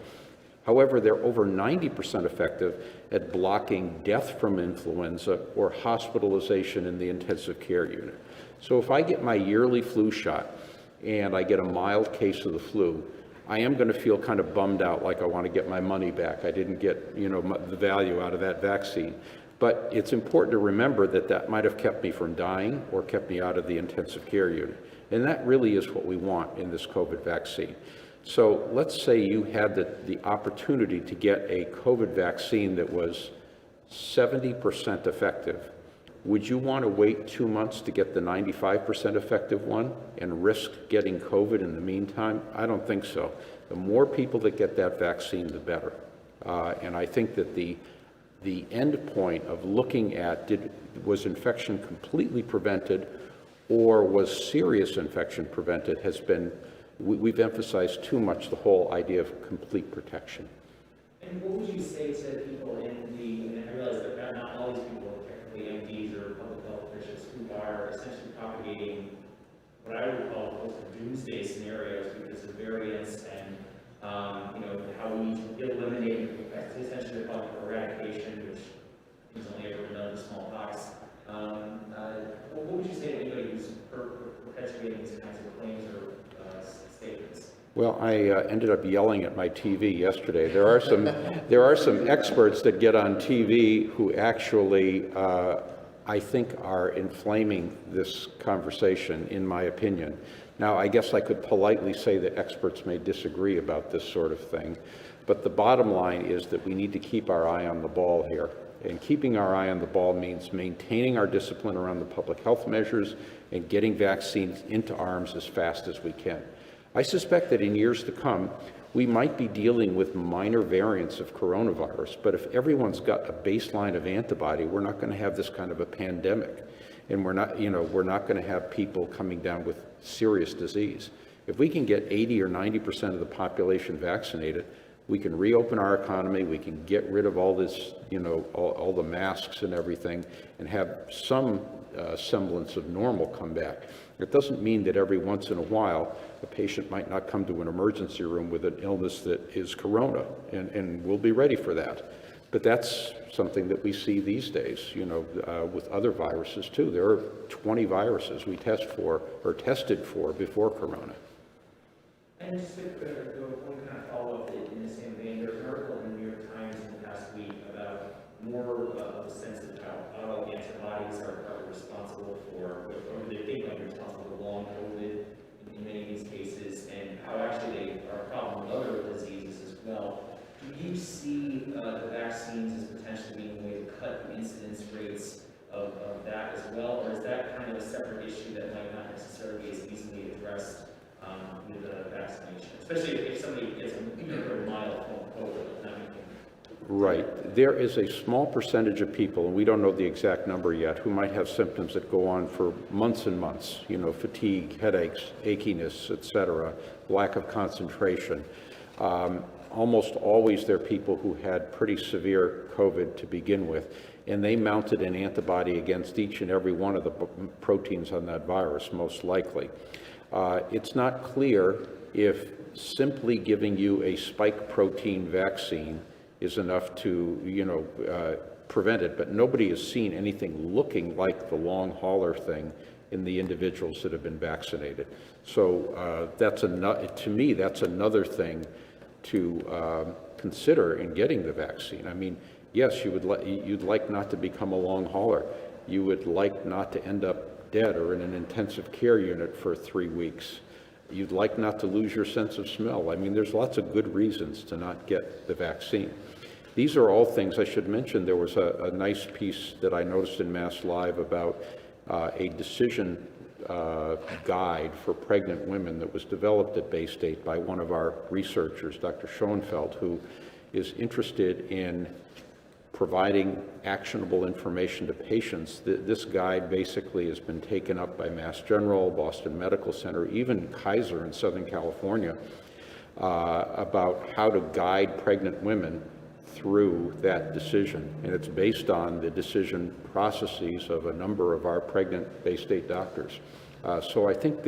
However, they're over 90% effective at blocking death from influenza or hospitalization in the intensive care unit. So if I get my yearly flu shot and I get a mild case of the flu, I am going to feel kind of bummed out, like I want to get my money back. I didn't get, the value out of that vaccine. But it's important to remember that might have kept me from dying or kept me out of the intensive care unit. And that really is what we want in this COVID vaccine. So let's say you had the opportunity to get a COVID vaccine that was 70% effective. Would you want to wait 2 months to get the 95% effective one and risk getting COVID in the meantime? I don't think so. The more people that get that vaccine, the better. And I think that the end point of looking at was infection completely prevented or was serious infection prevented has been, we've emphasized too much the whole idea of complete protection. And what would you say to people and I realize that not all these people are technically MDs or public health officials who are essentially propagating what I would call close to doomsday scenarios because of variants and how we need to eliminate, essentially they're calling for eradication, which is only ever been done with smallpox. What would you say to anybody who's perpetuating these kinds of claims or statements? Well, I ended up yelling at my TV yesterday. There are some experts that get on TV who actually, I think, are inflaming this conversation, in my opinion. Now, I guess I could politely say that experts may disagree about this sort of thing, but the bottom line is that we need to keep our eye on the ball here. And keeping our eye on the ball means maintaining our discipline around the public health measures and getting vaccines into arms as fast as we can. I suspect that in years to come, we might be dealing with minor variants of coronavirus, but if everyone's got a baseline of antibody, we're not going to have this kind of a pandemic. And we're not going to have people coming down with serious disease. If we can get 80 or 90% of the population vaccinated, we can reopen our economy, we can get rid of all this, all the masks and everything, and have some semblance of normal come back. It doesn't mean that every once in a while a patient might not come to an emergency room with an illness that is corona, and we'll be ready for that. But that's something that we see these days, with other viruses too. There are 20 viruses we test for or tested for before corona. And just to go one kind of follow-up in the same vein, there's an article in the New York Times in the past week about more of a sense of how all the antibodies are responsible for, or they think are responsible for long COVID in many of these cases, and how actually they are a problem with other diseases as well. Do you see the vaccines as potentially being a way to cut the incidence rates of that as well, or is that kind of a separate issue that might not necessarily be as easily addressed with a vaccination, especially if somebody gets a very mild COVID, not anything? Right. There is a small percentage of people, and we don't know the exact number yet, who might have symptoms that go on for months and months, fatigue, headaches, achiness, etc., lack of concentration. Almost always they're people who had pretty severe COVID to begin with, and they mounted an antibody against each and every one of the proteins on that virus, most likely. It's not clear if simply giving you a spike protein vaccine is enough to, prevent it, but nobody has seen anything looking like the long hauler thing in the individuals that have been vaccinated. So to me, that's another thing to consider in getting the vaccine. I mean, yes, you'd like not to become a long hauler. You would like not to end up dead or in an intensive care unit for 3 weeks. You'd like not to lose your sense of smell. I mean, there's lots of good reasons to not get the vaccine. These are all things I should mention. There was a nice piece that I noticed in Mass Live about a decision guide for pregnant women that was developed at Bay State by one of our researchers, Dr. Schoenfeld, who is interested in providing actionable information to patients. This guide basically has been taken up by Mass General, Boston Medical Center, even Kaiser in Southern California, about how to guide pregnant women through that decision. And it's based on the decision processes of a number of our pregnant Bay State doctors. So I think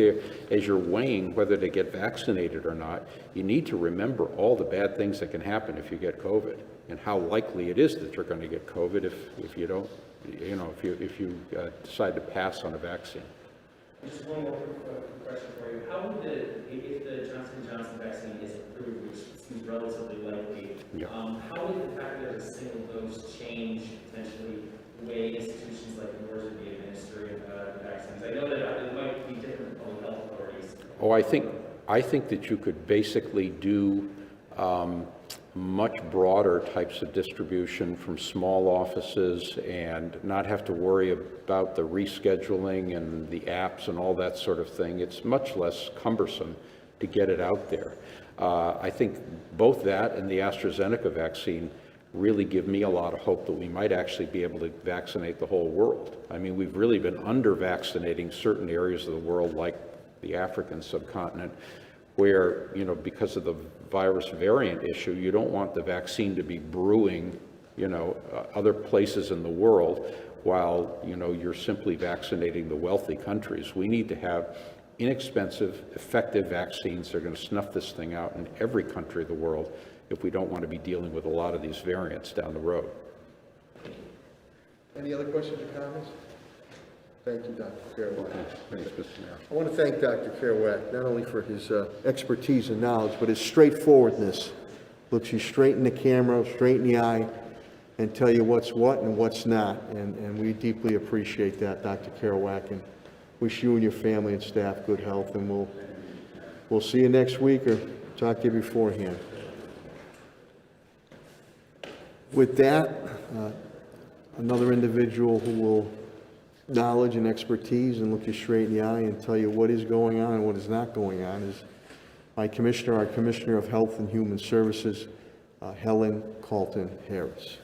as you're weighing whether to get vaccinated or not, you need to remember all the bad things that can happen if you get COVID, and how likely it is that you're going to get COVID if you don't, if you decide to pass on a vaccine. Just one more quick question for you. How would if the Johnson & Johnson vaccine is approved, which seems relatively likely, Yeah. how would the fact that there's a single dose change potentially the way institutions like yours would be administering the vaccines? I know that it might be different from public health authorities. Oh, I think that you could basically do much broader types of distribution from small offices and not have to worry about the rescheduling and the apps and all that sort of thing. It's much less cumbersome to get it out there. I think both that and the AstraZeneca vaccine really give me a lot of hope that we might actually be able to vaccinate the whole world. I mean, we've really been under-vaccinating certain areas of the world, like the African subcontinent, where, because of the virus variant issue, you don't want the vaccine to be brewing, other places in the world while, you're simply vaccinating the wealthy countries. We need to have inexpensive, effective vaccines that are going to snuff this thing out in every country of the world if we don't want to be dealing with a lot of these variants down the road. Any other questions or comments? Thank you, Dr. Kerouac. Thanks, Mr. Mayor. I want to thank Dr. Kerouac, not only for his expertise and knowledge, but his straightforwardness. Looks you straight in the camera, straight in the eye, and tell you what's what and what's not. And we deeply appreciate that, Dr. Kerouac, and wish you and your family and staff good health. And we'll see you next week or talk to you beforehand. With that, another individual who will knowledge and expertise and look you straight in the eye and tell you what is going on and what is not going on is our Commissioner of Health and Human Services, Helen Calton-Harris.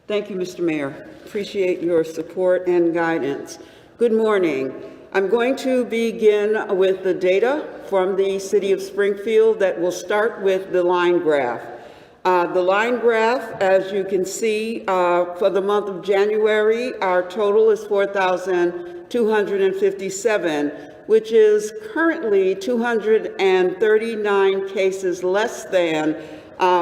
Thank you, Mr. Mayor. Appreciate your support and guidance. Good morning. I'm going to begin with the data from the City of Springfield that will start with the line graph. The line graph, as you can see, for the month of January, our total is 4,257, which is currently 239 cases less than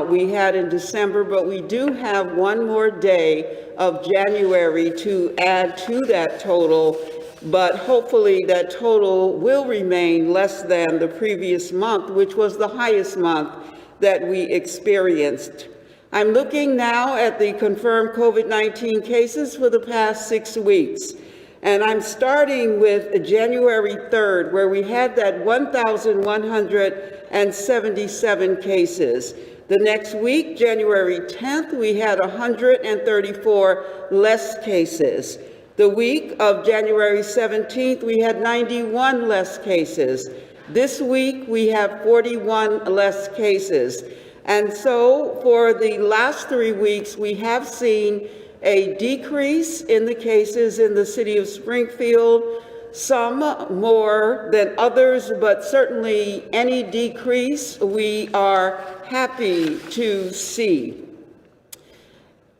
we had in December, but we do have one more day of January to add to that total, but hopefully that total will remain less than the previous month, which was the highest month that we experienced. I'm looking now at the confirmed COVID-19 cases for the past 6 weeks, and I'm starting with January 3rd, where we had that 1,177 cases. The next week, January 10th, we had 134 less cases. The week of January 17th, we had 91 less cases. This week, we have 41 less cases. And so for the last 3 weeks, we have seen a decrease in the cases in the city of Springfield, some more than others, but certainly any decrease we are happy to see.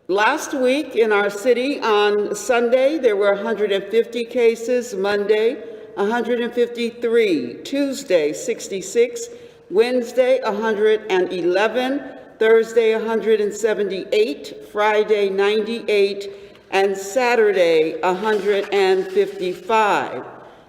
Last week in our city on Sunday, there were 150 cases, Monday, 153, Tuesday, 66, Wednesday, 111, Thursday, 178, Friday, 98, and Saturday, 155.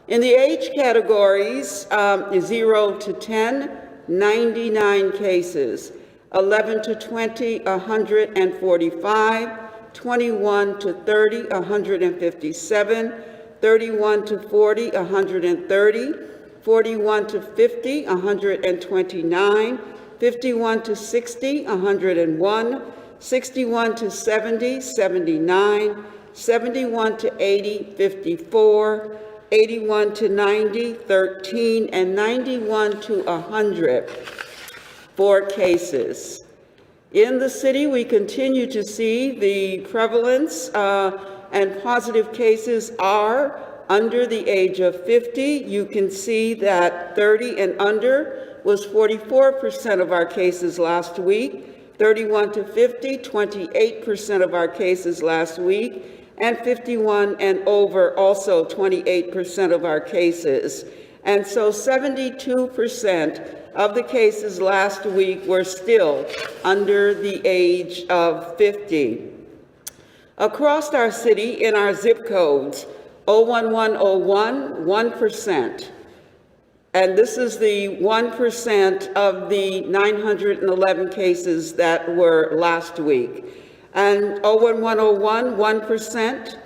In the age categories, 0 to 10, 99 cases, 11 to 20, 145, 21 to 30, 157, 31 to 40, 130, 41 to 50, 129, 51 to 60, 101, 61 to 70, 79, 71 to 80, 54, 81 to 90, 13, and 91 to 100, 4 cases. In the city, we continue to see the prevalence and positive cases are under the age of 50. You can see that 30 and under was 44% of our cases last week, 31 to 50, 28% of our cases last week, and 51 and over, also 28% of our cases. And so 72% of the cases last week were still under the age of 50. Across our city, in our zip codes, 01101, 1%. And this is the 1% of the 911 cases that were last week. And 01101, 1%.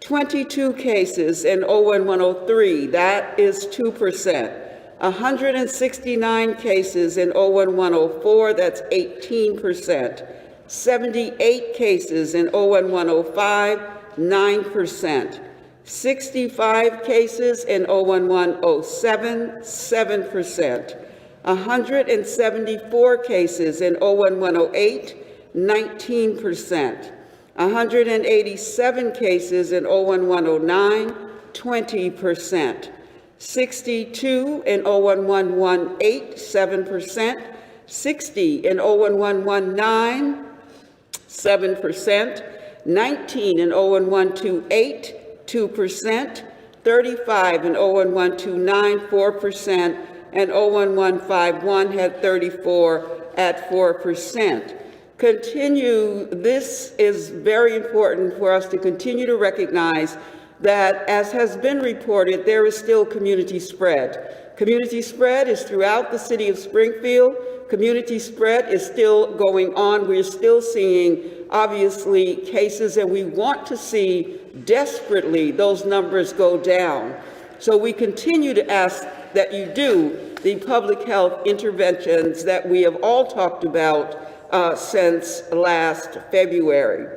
22 cases in 01103, that is 2%. 169 cases in 01104, that's 18%. 78 cases in 01105, 9%. 65 cases in 01107, 7%. 174 cases in 01108, 19%. 187 cases in 01109, 20%. 62 in 01118, 7%. 60 in 01119, 7%. 19 in 01128, 2%. 35 in 01129, 4%. And 01151 had 34 at 4%. This is very important for us to continue to recognize that, as has been reported, there is still community spread. Community spread is throughout the city of Springfield. Community spread is still going on. We're still seeing, obviously, cases, and we want to see desperately those numbers go down. So we continue to ask that you do the public health interventions that we have all talked about since last February.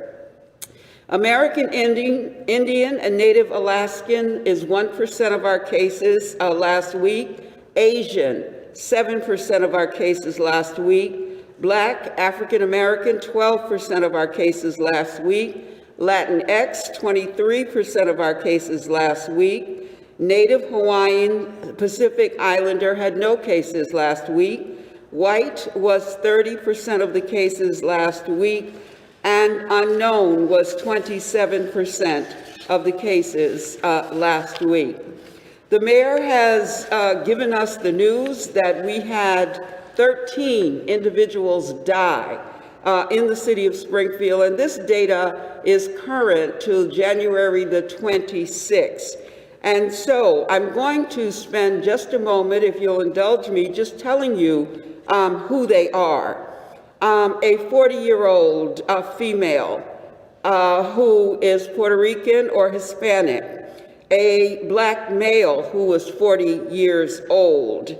American Indian and Native Alaskan is 1% of our cases last week. Asian, 7% of our cases last week. Black, African American, 12% of our cases last week. Latinx, 23% of our cases last week. Native Hawaiian Pacific Islander had no cases last week. White was 30% of the cases last week, and unknown was 27% of the cases last week. The mayor has given us the news that we had 13 individuals die in the city of Springfield, and this data is current till January the 26th. And so I'm going to spend just a moment, if you'll indulge me, just telling you who they are. A 40-year-old female who is Puerto Rican or Hispanic. A black male who was 40 years old.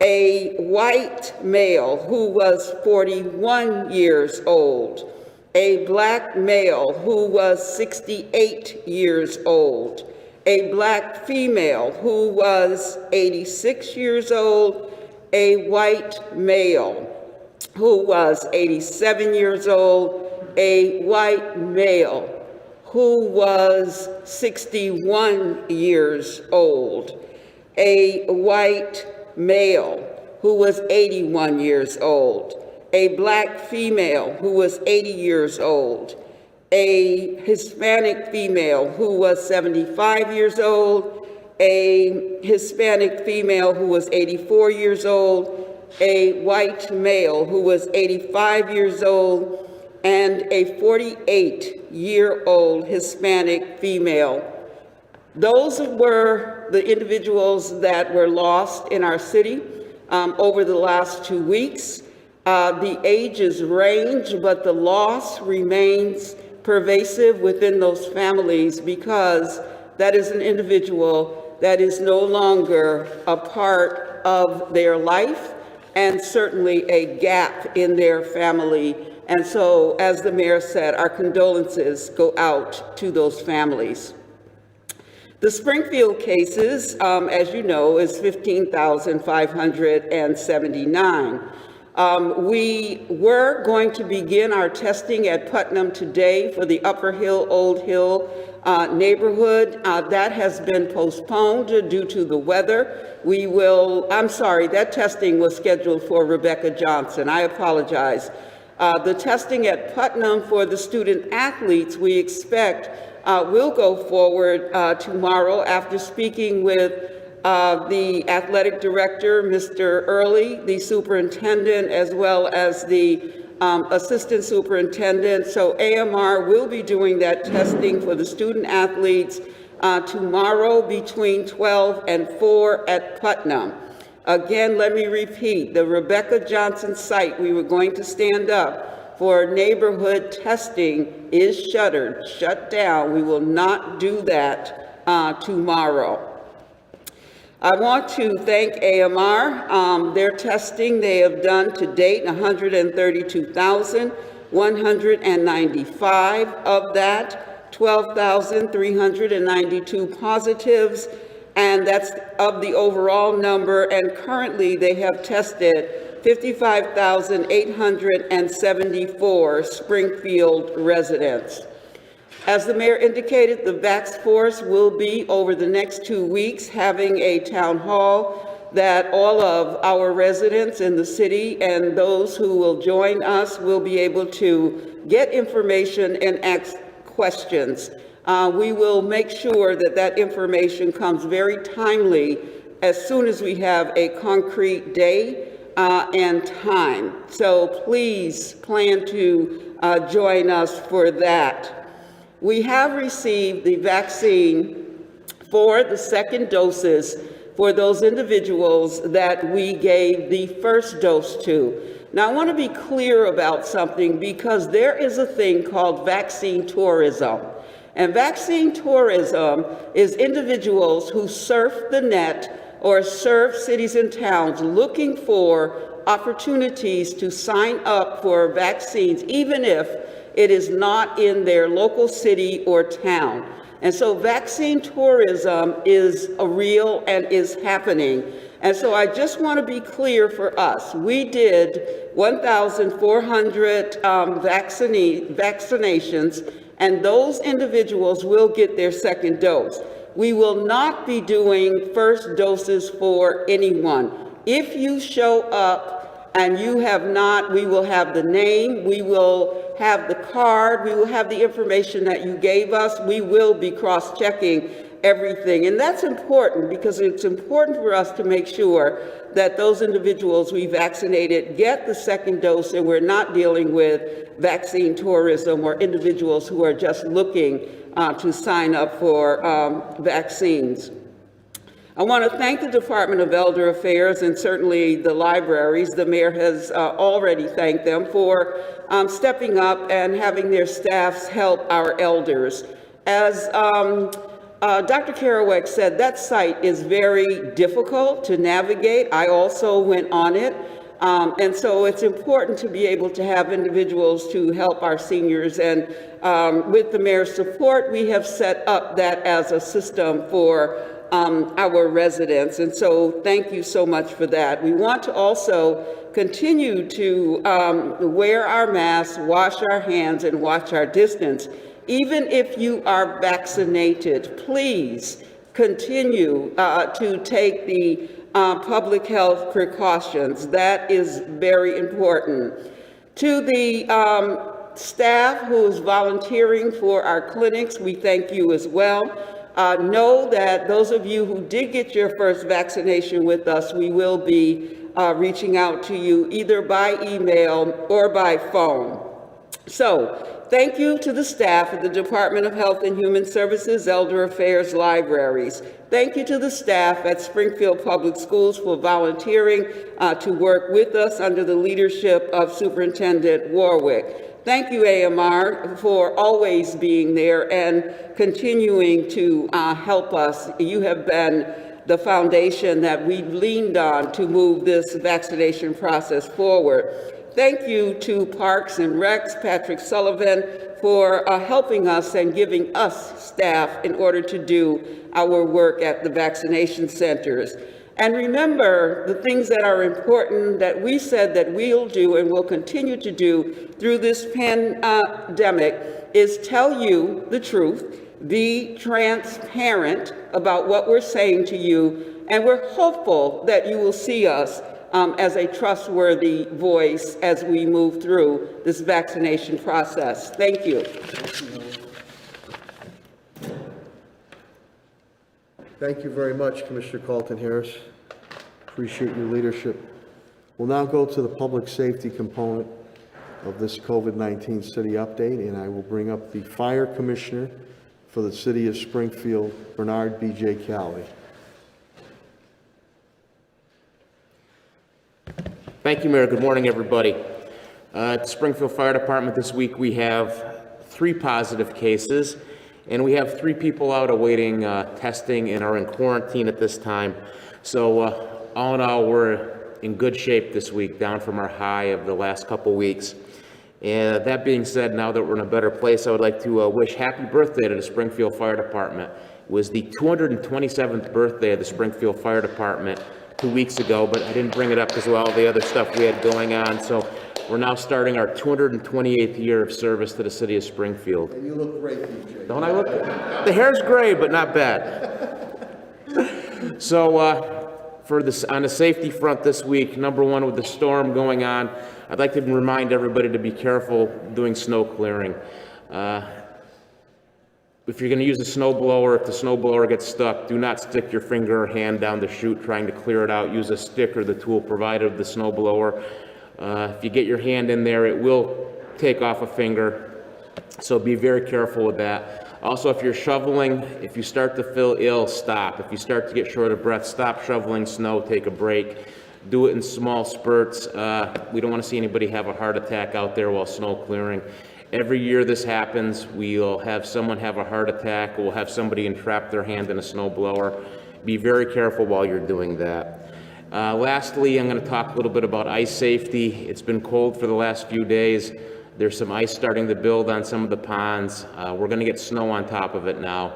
A white male who was 41 years old. A black male who was 68 years old. A black female who was 86 years old. A white male who was 87 years old. A white male who was 61 years old. A white male who was 81 years old. A black female who was 80 years old. A Hispanic female who was 75 years old. A Hispanic female who was 84 years old. A white male who was 85 years old. and a 48-year-old Hispanic female. Those were the individuals that were lost in our city over the last 2 weeks. The ages range, but the loss remains pervasive within those families because that is an individual that is no longer a part of their life and certainly a gap in their family. And so, as the mayor said, our condolences go out to those families. The Springfield cases, as you know, is 15,579. We were going to begin our testing at Putnam today for the Upper Hill, Old Hill neighborhood. That has been postponed due to the weather. That testing was scheduled for Rebecca Johnson. I apologize. The testing at Putnam for the student athletes, we expect will go forward tomorrow after speaking with the athletic director, Mr. Early, the superintendent, as well as the assistant superintendent. So AMR will be doing that testing for the student athletes tomorrow between 12 and 4 at Putnam. Again, let me repeat, the Rebecca Johnson site we were going to stand up for neighborhood testing is shut down. We will not do that tomorrow. I want to thank AMR. Their testing they have done to date, 132,195 of that, 12,392 positives, and that's of the overall number, and currently they have tested 55,874 Springfield residents. As the mayor indicated, the Vax Force will be, over the next 2 weeks, having a town hall that all of our residents in the city and those who will join us will be able to get information and ask questions. We will make sure that that information comes very timely as soon as we have a concrete day and time. So please plan to join us for that. We have received the vaccine for the second doses for those individuals that we gave the first dose to. Now, I want to be clear about something because there is a thing called vaccine tourism. And vaccine tourism is individuals who surf the net or surf cities and towns looking for opportunities to sign up for vaccines, even if it is not in their local city or town. And so vaccine tourism is real and is happening. And so I just want to be clear for us. We did 1,400 vaccinations, and those individuals will get their second dose. We will not be doing first doses for anyone. If you show up and you have not, we will have the name, we will have the card, we will have the information that you gave us. We will be cross-checking everything. And that's important because it's important for us to make sure that those individuals we vaccinated get the second dose and we're not dealing with vaccine tourism or individuals who are just looking to sign up for vaccines. I want to thank the Department of Elder Affairs and certainly the libraries. The mayor has already thanked them for stepping up and having their staffs help our elders. As Dr. Kerouac said, that site is very difficult to navigate. I also went on it. And so it's important to be able to have individuals to help our seniors. And with the mayor's support, we have set up that as a system for our residents. And so thank you so much for that. We want to also continue to wear our masks, wash our hands, and watch our distance. Even if you are vaccinated, please continue to take the public health precautions. That is very important. To the staff who's volunteering for our clinics, we thank you as well. Know that those of you who did get your first vaccination with us, we will be reaching out to you either by email or by phone. So, thank you to the staff at the Department of Health and Human Services Elder Affairs Libraries. Thank you to the staff at Springfield Public Schools for volunteering to work with us under the leadership of Superintendent Warwick. Thank you, AMR, for always being there and continuing to help us. You have been the foundation that we've leaned on to move this vaccination process forward. Thank you to Parks and Recs, Patrick Sullivan, for helping us and giving us staff in order to do our work at the vaccination centers. And remember the things that are important that we said that we'll do and will continue to do through this pandemic is tell you the truth, be transparent about what we're saying to you, and we're hopeful that you will see us as a trustworthy voice as we move through this vaccination process. Thank you. Thank you very much, Commissioner Carlton-Harris. Appreciate your leadership. We'll now go to the public safety component of this COVID-19 city update, and I will bring up the Fire Commissioner for the City of Springfield, Bernard B.J. Calvi. Thank you, Mayor. Good morning, everybody. At the Springfield Fire Department this week, we have 3 positive cases, and we have 3 people out awaiting testing and are in quarantine at this time. So all in all, we're in good shape this week, down from our high of the last couple weeks. And that being said, now that we're in a better place, I would like to wish happy birthday to the Springfield Fire Department. It was the 227th birthday of the Springfield Fire Department 2 weeks ago, but I didn't bring it up because of all the other stuff we had going on. So we're now starting our 228th year of service to the city of Springfield. And you look great, BJ. Don't I look? The hair's gray, but not bad. So for this, on the safety front this week, number one, with the storm going on, I'd like to remind everybody to be careful doing snow clearing. If you're going to use a snow blower, if the snow blower gets stuck, do not stick your finger or hand down the chute trying to clear it out. Use a stick or the tool provided with the snow blower. If you get your hand in there, it will take off a finger. So be very careful with that. Also, if you're shoveling, if you start to feel ill, stop. If you start to get short of breath, stop shoveling snow, take a break. Do it in small spurts. We don't want to see anybody have a heart attack out there while snow clearing. Every year this happens, we'll have someone have a heart attack, we'll have somebody entrap their hand in a snow blower. Be very careful while you're doing that. Lastly, I'm going to talk a little bit about ice safety. It's been cold for the last few days. There's some ice starting to build on some of the ponds. We're going to get snow on top of it now.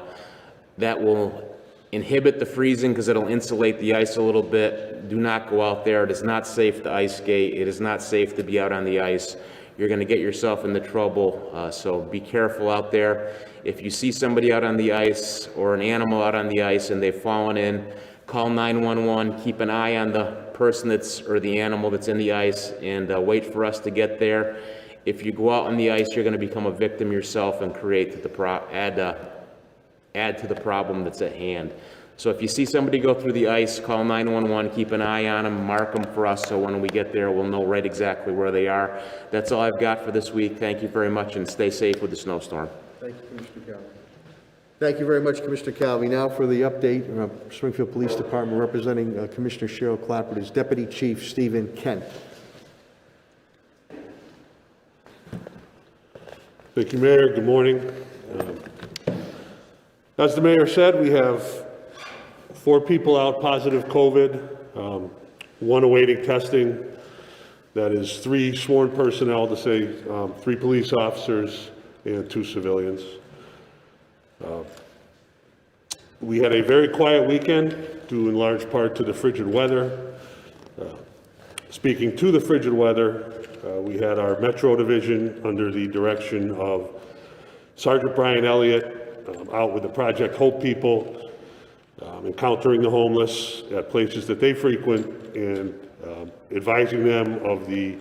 That will inhibit the freezing because it'll insulate the ice a little bit. Do not go out there. It is not safe to ice skate. It is not safe to be out on the ice. You're going to get yourself into trouble, so be careful out there. If you see somebody out on the ice or an animal out on the ice and they've fallen in, call 911, keep an eye on the person or the animal that's in the ice, and wait for us to get there. If you go out on the ice, you're going to become a victim yourself and add to the problem that's at hand. So if you see somebody go through the ice, call 911, keep an eye on them, mark them for us, so when we get there, we'll know right exactly where they are. That's all I've got for this week. Thank you very much, and stay safe with the snowstorm. Thank you, Commissioner Calvi. Thank you very much, Commissioner Calvi. Now for the update, Springfield Police Department representing Commissioner Cheryl Clapper is Deputy Chief Stephen Kent. Thank you, Mayor. Good morning. As the Mayor said, we have 4 people out positive COVID, 1 awaiting testing. That is 3 sworn personnel, to say 3 police officers and 2 civilians. We had a very quiet weekend, due in large part to the frigid weather. Speaking to the frigid weather, we had our Metro Division under the direction of Sergeant Brian Elliott out with the Project Hope people, encountering the homeless at places that they frequent and advising them of the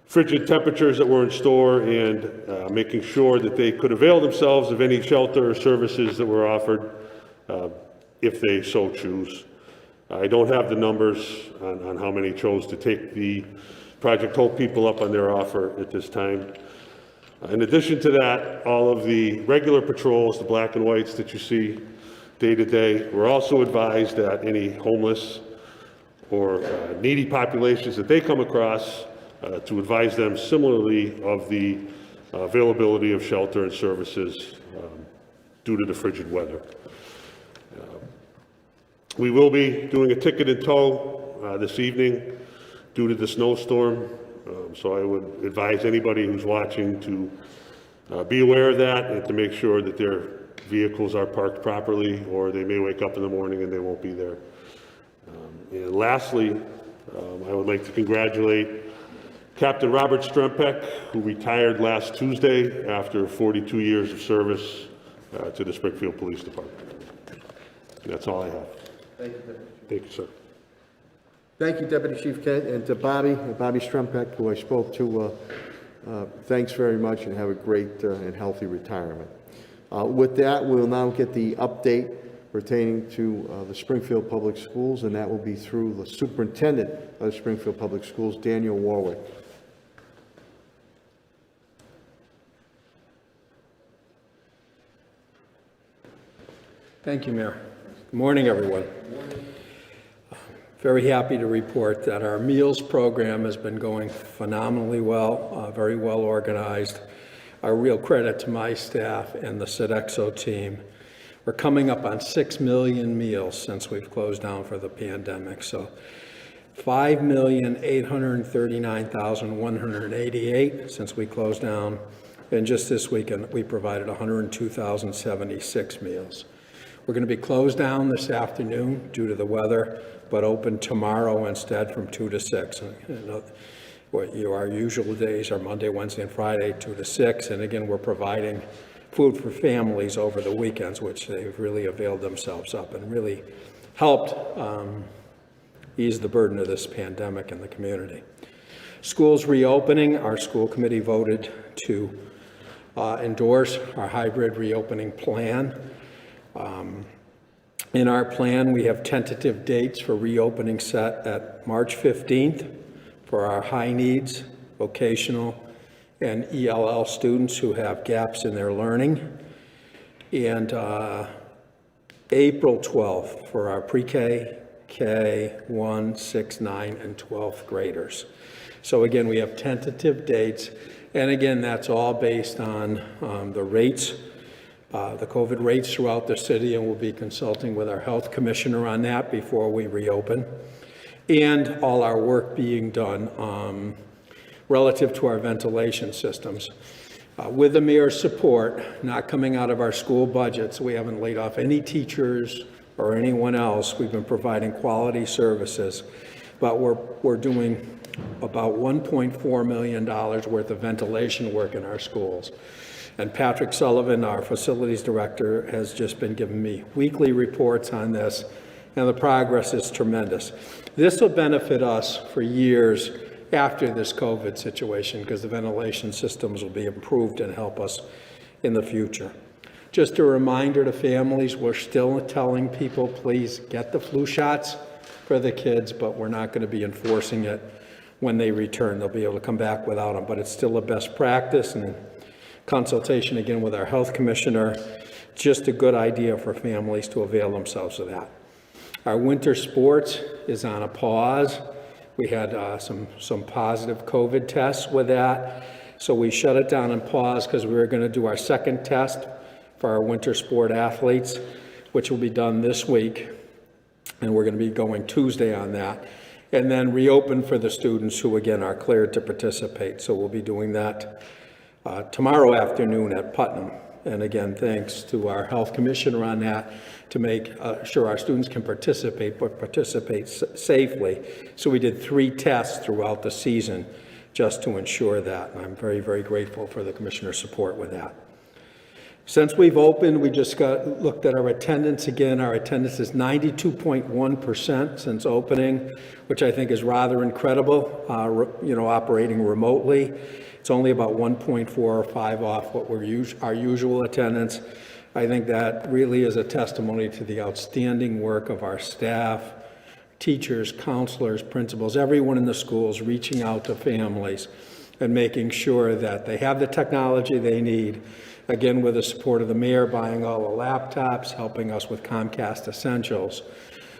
frigid temperatures that were in store and making sure that they could avail themselves of any shelter or services that were offered if they so choose. I don't have the numbers on how many chose to take the Project Hope people up on their offer at this time. In addition to that, all of the regular patrols, the black and whites that you see day to day, we're also advised that any homeless or needy populations that they come across, to advise them similarly of the availability of shelter and services due to the frigid weather. We will be doing a ticket and tow this evening due to the snowstorm. So I would advise anybody who's watching to be aware of that and to make sure that their vehicles are parked properly, or they may wake up in the morning and they won't be there. And lastly, I would like to congratulate Captain Robert Strempek, who retired last Tuesday after 42 years of service to the Springfield Police Department. And that's all I have. Thank you, sir. Thank you, Deputy Chief Kent, and to Bobby Strumpek, who I spoke to, thanks very much and have a great and healthy retirement. With that, we'll now get the update pertaining to the Springfield Public Schools, and that will be through the Superintendent of Springfield Public Schools, Daniel Warwick. Thank you, Mayor. Good morning, everyone. Very happy to report that our meals program has been going phenomenally well, very well organized. A real credit to my staff and the Sodexo team. We're coming up on 6 million meals since we've closed down for the pandemic. So 5,839,188 since we closed down. And just this weekend, we provided 102,076 meals. We're going to be closed down this afternoon due to the weather, but open tomorrow instead from 2 to 6. Our usual days are Monday, Wednesday, and Friday, 2 to 6. And again, we're providing food for families over the weekends, which they've really availed themselves up and really helped ease the burden of this pandemic in the community. Schools reopening, our school committee voted to endorse our hybrid reopening plan. In our plan, we have tentative dates for reopening set at March 15th for our high needs, vocational, and ELL students who have gaps in their learning, and April 12th for our pre-K, K1, 6, 9, and 12th graders. So again, we have tentative dates, and again, that's all based on the rates, the COVID rates throughout the city, and we'll be consulting with our health commissioner on that before we reopen, and all our work being done relative to our ventilation systems. With the mayor's support, not coming out of our school budgets, we haven't laid off any teachers or anyone else. We've been providing quality services, but we're doing about $1.4 million worth of ventilation work in our schools. And Patrick Sullivan, our facilities director, has just been giving me weekly reports on this, and the progress is tremendous. This will benefit us for years after this COVID situation, because the ventilation systems will be improved and help us in the future. Just a reminder to families, we're still telling people, please get the flu shots for the kids, but we're not going to be enforcing it when they return. They'll be able to come back without them, but it's still a best practice, and consultation again with our health commissioner, just a good idea for families to avail themselves of that. Our winter sports is on a pause. We had some positive COVID tests with that, so we shut it down and paused because we were going to do our second test for our winter sport athletes, which will be done this week, and we're going to be going Tuesday on that, and then reopen for the students who again are cleared to participate. So we'll be doing that tomorrow afternoon at Putnam. And again, thanks to our health commissioner on that to make sure our students can participate, but participate safely. So we did 3 tests throughout the season just to ensure that. And I'm very, very grateful for the commissioner's support with that. Since we've opened, we just looked at our attendance again. Our attendance is 92.1% since opening, which I think is rather incredible, operating remotely. It's only about 1.4 or 5 off what our usual attendance. I think that really is a testimony to the outstanding work of our staff, teachers, counselors, principals, everyone in the schools reaching out to families and making sure that they have the technology they need. Again, with the support of the mayor, buying all the laptops, helping us with Comcast Essentials.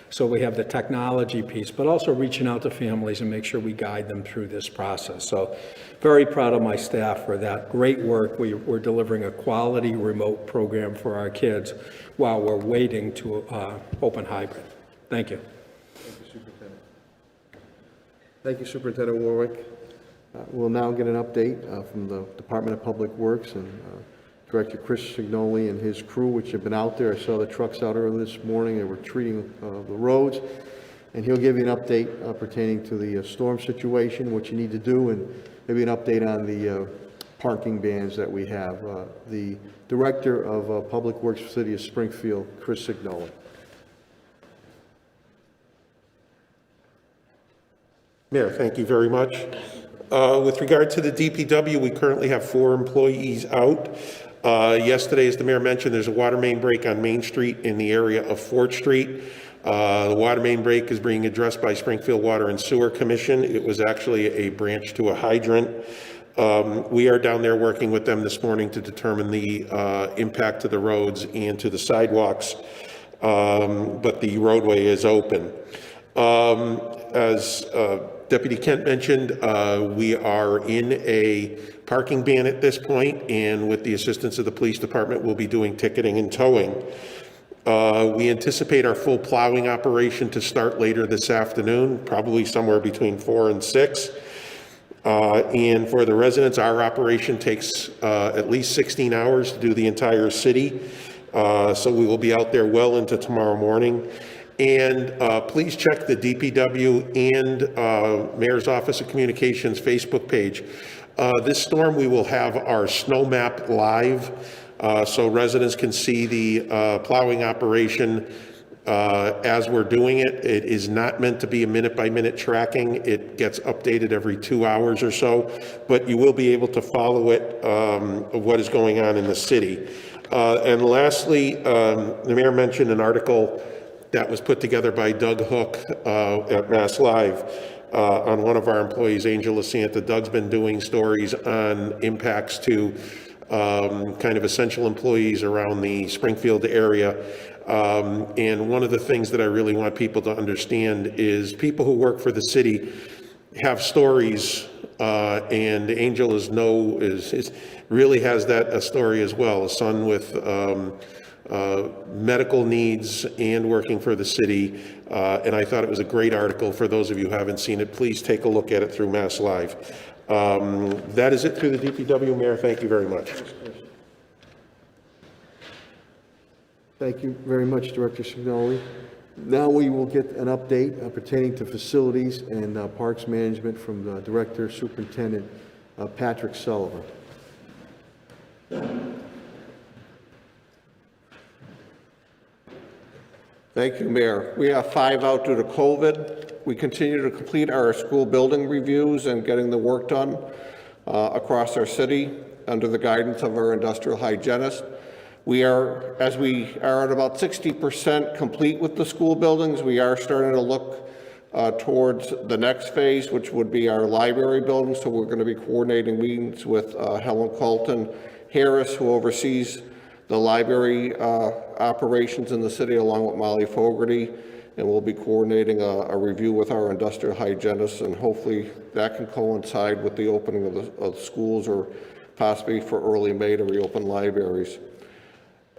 So we have the technology piece, but also reaching out to families and make sure we guide them through this process. So very proud of my staff for that great work. We're delivering a quality remote program for our kids while we're waiting to open hybrid. Thank you. Thank you, Superintendent Warwick. We'll now get an update from the Department of Public Works and Director Chris Signoli and his crew, which have been out there. I saw the trucks out early this morning. They were treating the roads. And he'll give you an update pertaining to the storm situation, what you need to do, and maybe an update on the parking bans that we have. The Director of Public Works for the City of Springfield, Chris Signoli. Mayor, thank you very much. With regard to the DPW, we currently have 4 employees out. Yesterday, as the mayor mentioned, there's a water main break on Main Street in the area of Fort Street. The water main break is being addressed by Springfield Water and Sewer Commission. It was actually a branch to a hydrant. We are down there working with them this morning to determine the impact to the roads and to the sidewalks, but the roadway is open. As Deputy Kent mentioned, we are in a parking ban at this point, and with the assistance of the police department, we'll be doing ticketing and towing. We anticipate our full plowing operation to start later this afternoon, probably somewhere between 4 and 6. And for the residents, our operation takes at least 16 hours to do the entire city. So we will be out there well into tomorrow morning. And please check the DPW and Mayor's Office of Communications Facebook page. This storm, we will have our snow map live, so residents can see the plowing operation as we're doing it. It is not meant to be a minute-by-minute tracking. It gets updated every 2 hours or so, but you will be able to follow it, of what is going on in the city. And lastly, the mayor mentioned an article that was put together by Doug Hook at Mass Live on one of our employees, Angel LaSanta. Doug's been doing stories on impacts to kind of essential employees around the Springfield area. And one of the things that I really want people to understand is people who work for the city have stories, and Angel really has that story as well. A son with medical needs and working for the city, and I thought it was a great article. For those of you who haven't seen it, please take a look at it through Mass Live. That is it through the DPW, Mayor. Thank you very much. Thank you very much, Director Signoli. Now we will get an update pertaining to facilities and parks management from the Director Superintendent Patrick Sullivan. Thank you, Mayor. We have 5 out due to COVID. We continue to complete our school building reviews and getting the work done across our city under the guidance of our industrial hygienist. We are at about 60% complete with the school buildings. We are starting to look towards the next phase, which would be our library building. So we're going to be coordinating meetings with Helen Colton Harris, who oversees the library operations in the city, along with Molly Fogarty, and we'll be coordinating a review with our industrial hygienists, and hopefully that can coincide with the opening of the schools, or possibly for early May to reopen libraries.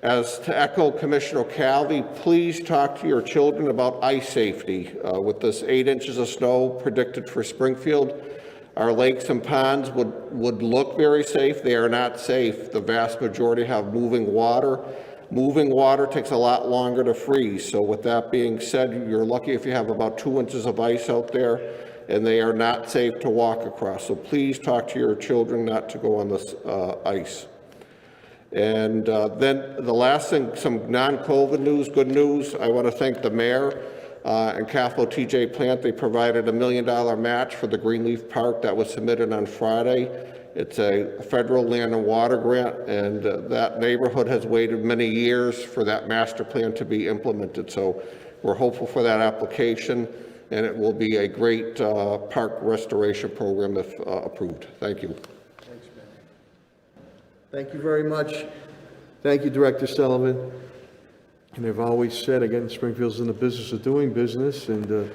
As to echo Commissioner Calvi, please talk to your children about ice safety. With this 8 inches of snow predicted for Springfield, our lakes and ponds would look very safe. They are not safe. The vast majority have moving water. Moving water takes a lot longer to freeze. So with that being said, you're lucky if you have about 2 inches of ice out there, and they are not safe to walk across. So please talk to your children not to go on this ice. And then the last thing, some non-COVID news, good news. I want to thank the mayor and Cathlo TJ Plant. They provided $1 million match for the Greenleaf Park that was submitted on Friday. It's a federal land and water grant, and that neighborhood has waited many years for that master plan to be implemented. So we're hopeful for that application. and it will be a great park restoration program if approved. Thank you. Thank you very much. Thank you, Director Sullivan. And I've always said, again, Springfield's in the business of doing business, and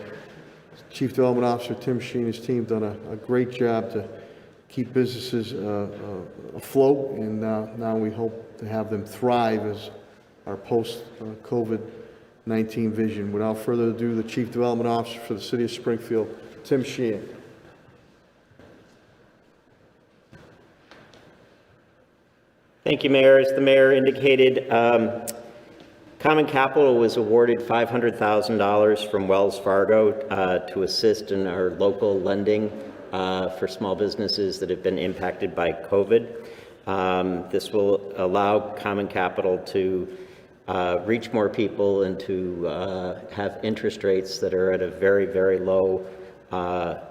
Chief Development Officer Tim Sheen and his team done a great job to keep businesses afloat, and now we hope to have them thrive as our post-COVID-19 vision. Without further ado, the Chief Development Officer for the City of Springfield, Tim Sheen. Thank you, Mayor. As the Mayor indicated, Common Capital was awarded $500,000 from Wells Fargo to assist in our local lending for small businesses that have been impacted by COVID. This will allow Common Capital to reach more people and to have interest rates that are at a very, very low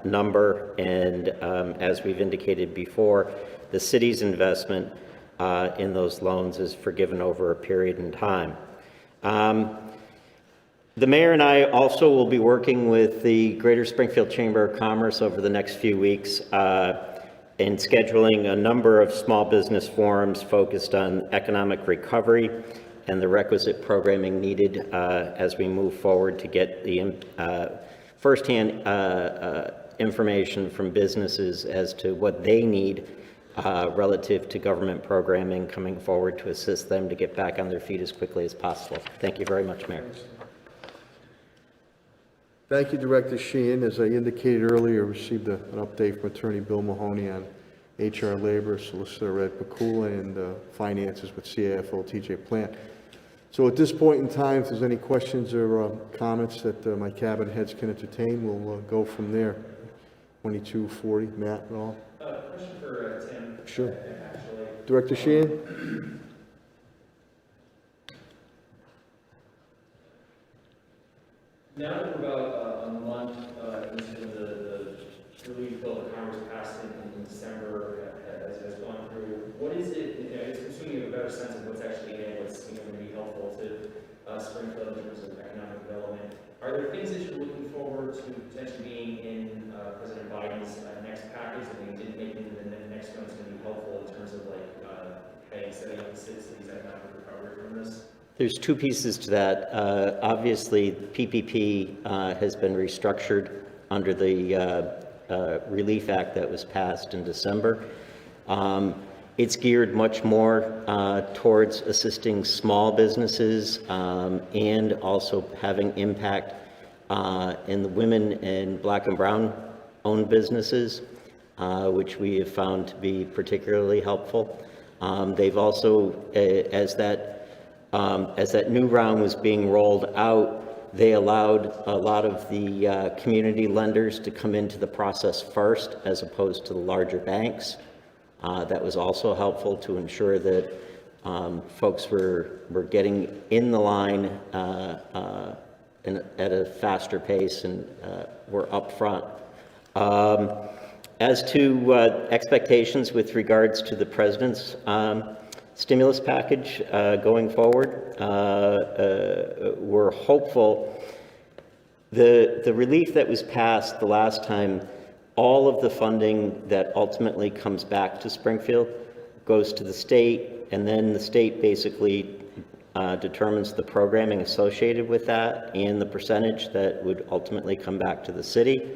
number. And as we've indicated before, the city's investment in those loans is forgiven over a period in time. The mayor and I also will be working with the Greater Springfield Chamber of Commerce over the next few weeks in scheduling a number of small business forums focused on economic recovery and the requisite programming needed as we move forward to get the firsthand information from businesses as to what they need relative to government programming coming forward to assist them to get back on their feet as quickly as possible. Thank you very much, Mayor. Thank you, Director Sheehan. As I indicated earlier, received an update from Attorney Bill Mahoney on HR Labor, Solicitor Ed Pakula, and Finances with CAFO TJ Plant. So at this point in time, if there's any questions or comments that my cabinet heads can entertain, we'll go from there. 2240, Matt and all. Question for Tim. Sure. Actually. Director Sheehan? Now that we're about a month into the relief bill that Congress passed in December, as it has gone through, what is it, it's assuming you have a better sense of what's actually in it, what's going to be helpful to Springfield in terms of economic development. Are there things that you're looking forward to potentially being in President Biden's next package that they didn't make it into the next one that's going to be helpful in terms of like setting up the city's economic recovery from this? There's two pieces to that. Obviously, PPP has been restructured under the Relief Act that was passed in December. It's geared much more towards assisting small businesses and also having impact in the women and Black and Brown owned businesses, which we have found to be particularly helpful. They've also, as that new round was being rolled out, they allowed a lot of the community lenders to come into the process first as opposed to the larger banks. That was also helpful to ensure that folks were getting in the line at a faster pace and were up front. As to expectations with regards to the president's stimulus package going forward, we're hopeful. The relief that was passed the last time, all of the funding that ultimately comes back to Springfield goes to the state, and then the state basically determines the programming associated with that and the percentage that would ultimately come back to the city.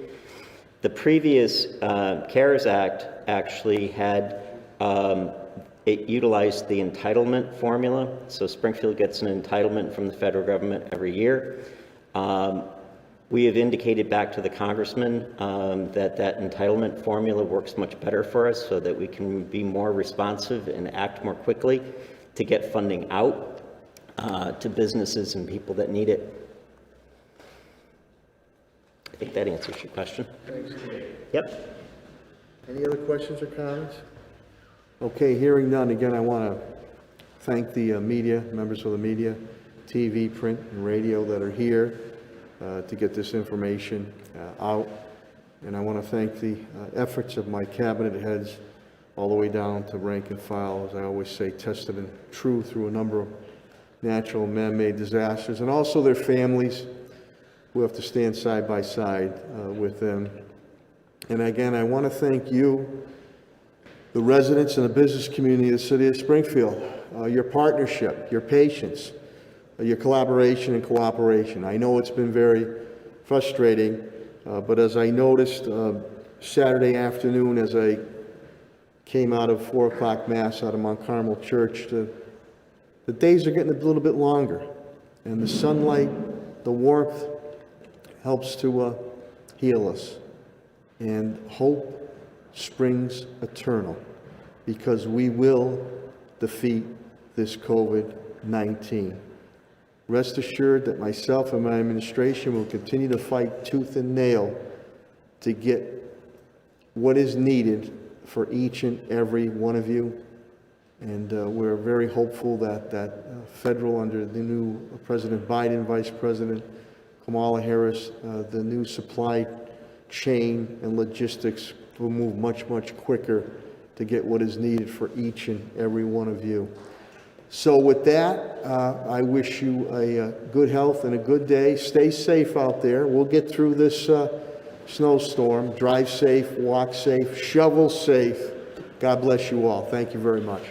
The previous CARES Act actually had, it utilized the entitlement formula. So Springfield gets an entitlement from the federal government every year. We have indicated back to the congressman that entitlement formula works much better for us so that we can be more responsive and act more quickly to get funding out to businesses and people that need it. I think that answers your question. Thanks. Yep. Any other questions or comments? Okay, hearing none, again, I want to thank the media, members of the media, TV, print, and radio that are here to get this information out. And I want to thank the efforts of my cabinet heads all the way down to rank and file, as I always say, tested and true through a number of natural and man-made disasters, and also their families we have to stand side by side with them. And again, I want to thank you, the residents and the business community of the city of Springfield, your partnership, your patience, your collaboration and cooperation. I know it's been very frustrating, but as I noticed Saturday afternoon as I came out of 4 o'clock Mass out of Mount Carmel Church, the days are getting a little bit longer, and the sunlight, the warmth helps to heal us. And hope springs eternal, because we will defeat this COVID-19. Rest assured that myself and my administration will continue to fight tooth and nail to get what is needed for each and every one of you. And we're very hopeful that federal, under the new President Biden, Vice President Kamala Harris, the new supply chain and logistics will move much, much quicker to get what is needed for each and every one of you. So with that, I wish you a good health and a good day. Stay safe out there. We'll get through this snowstorm. Drive safe, walk safe, shovel safe. God bless you all. Thank you very much.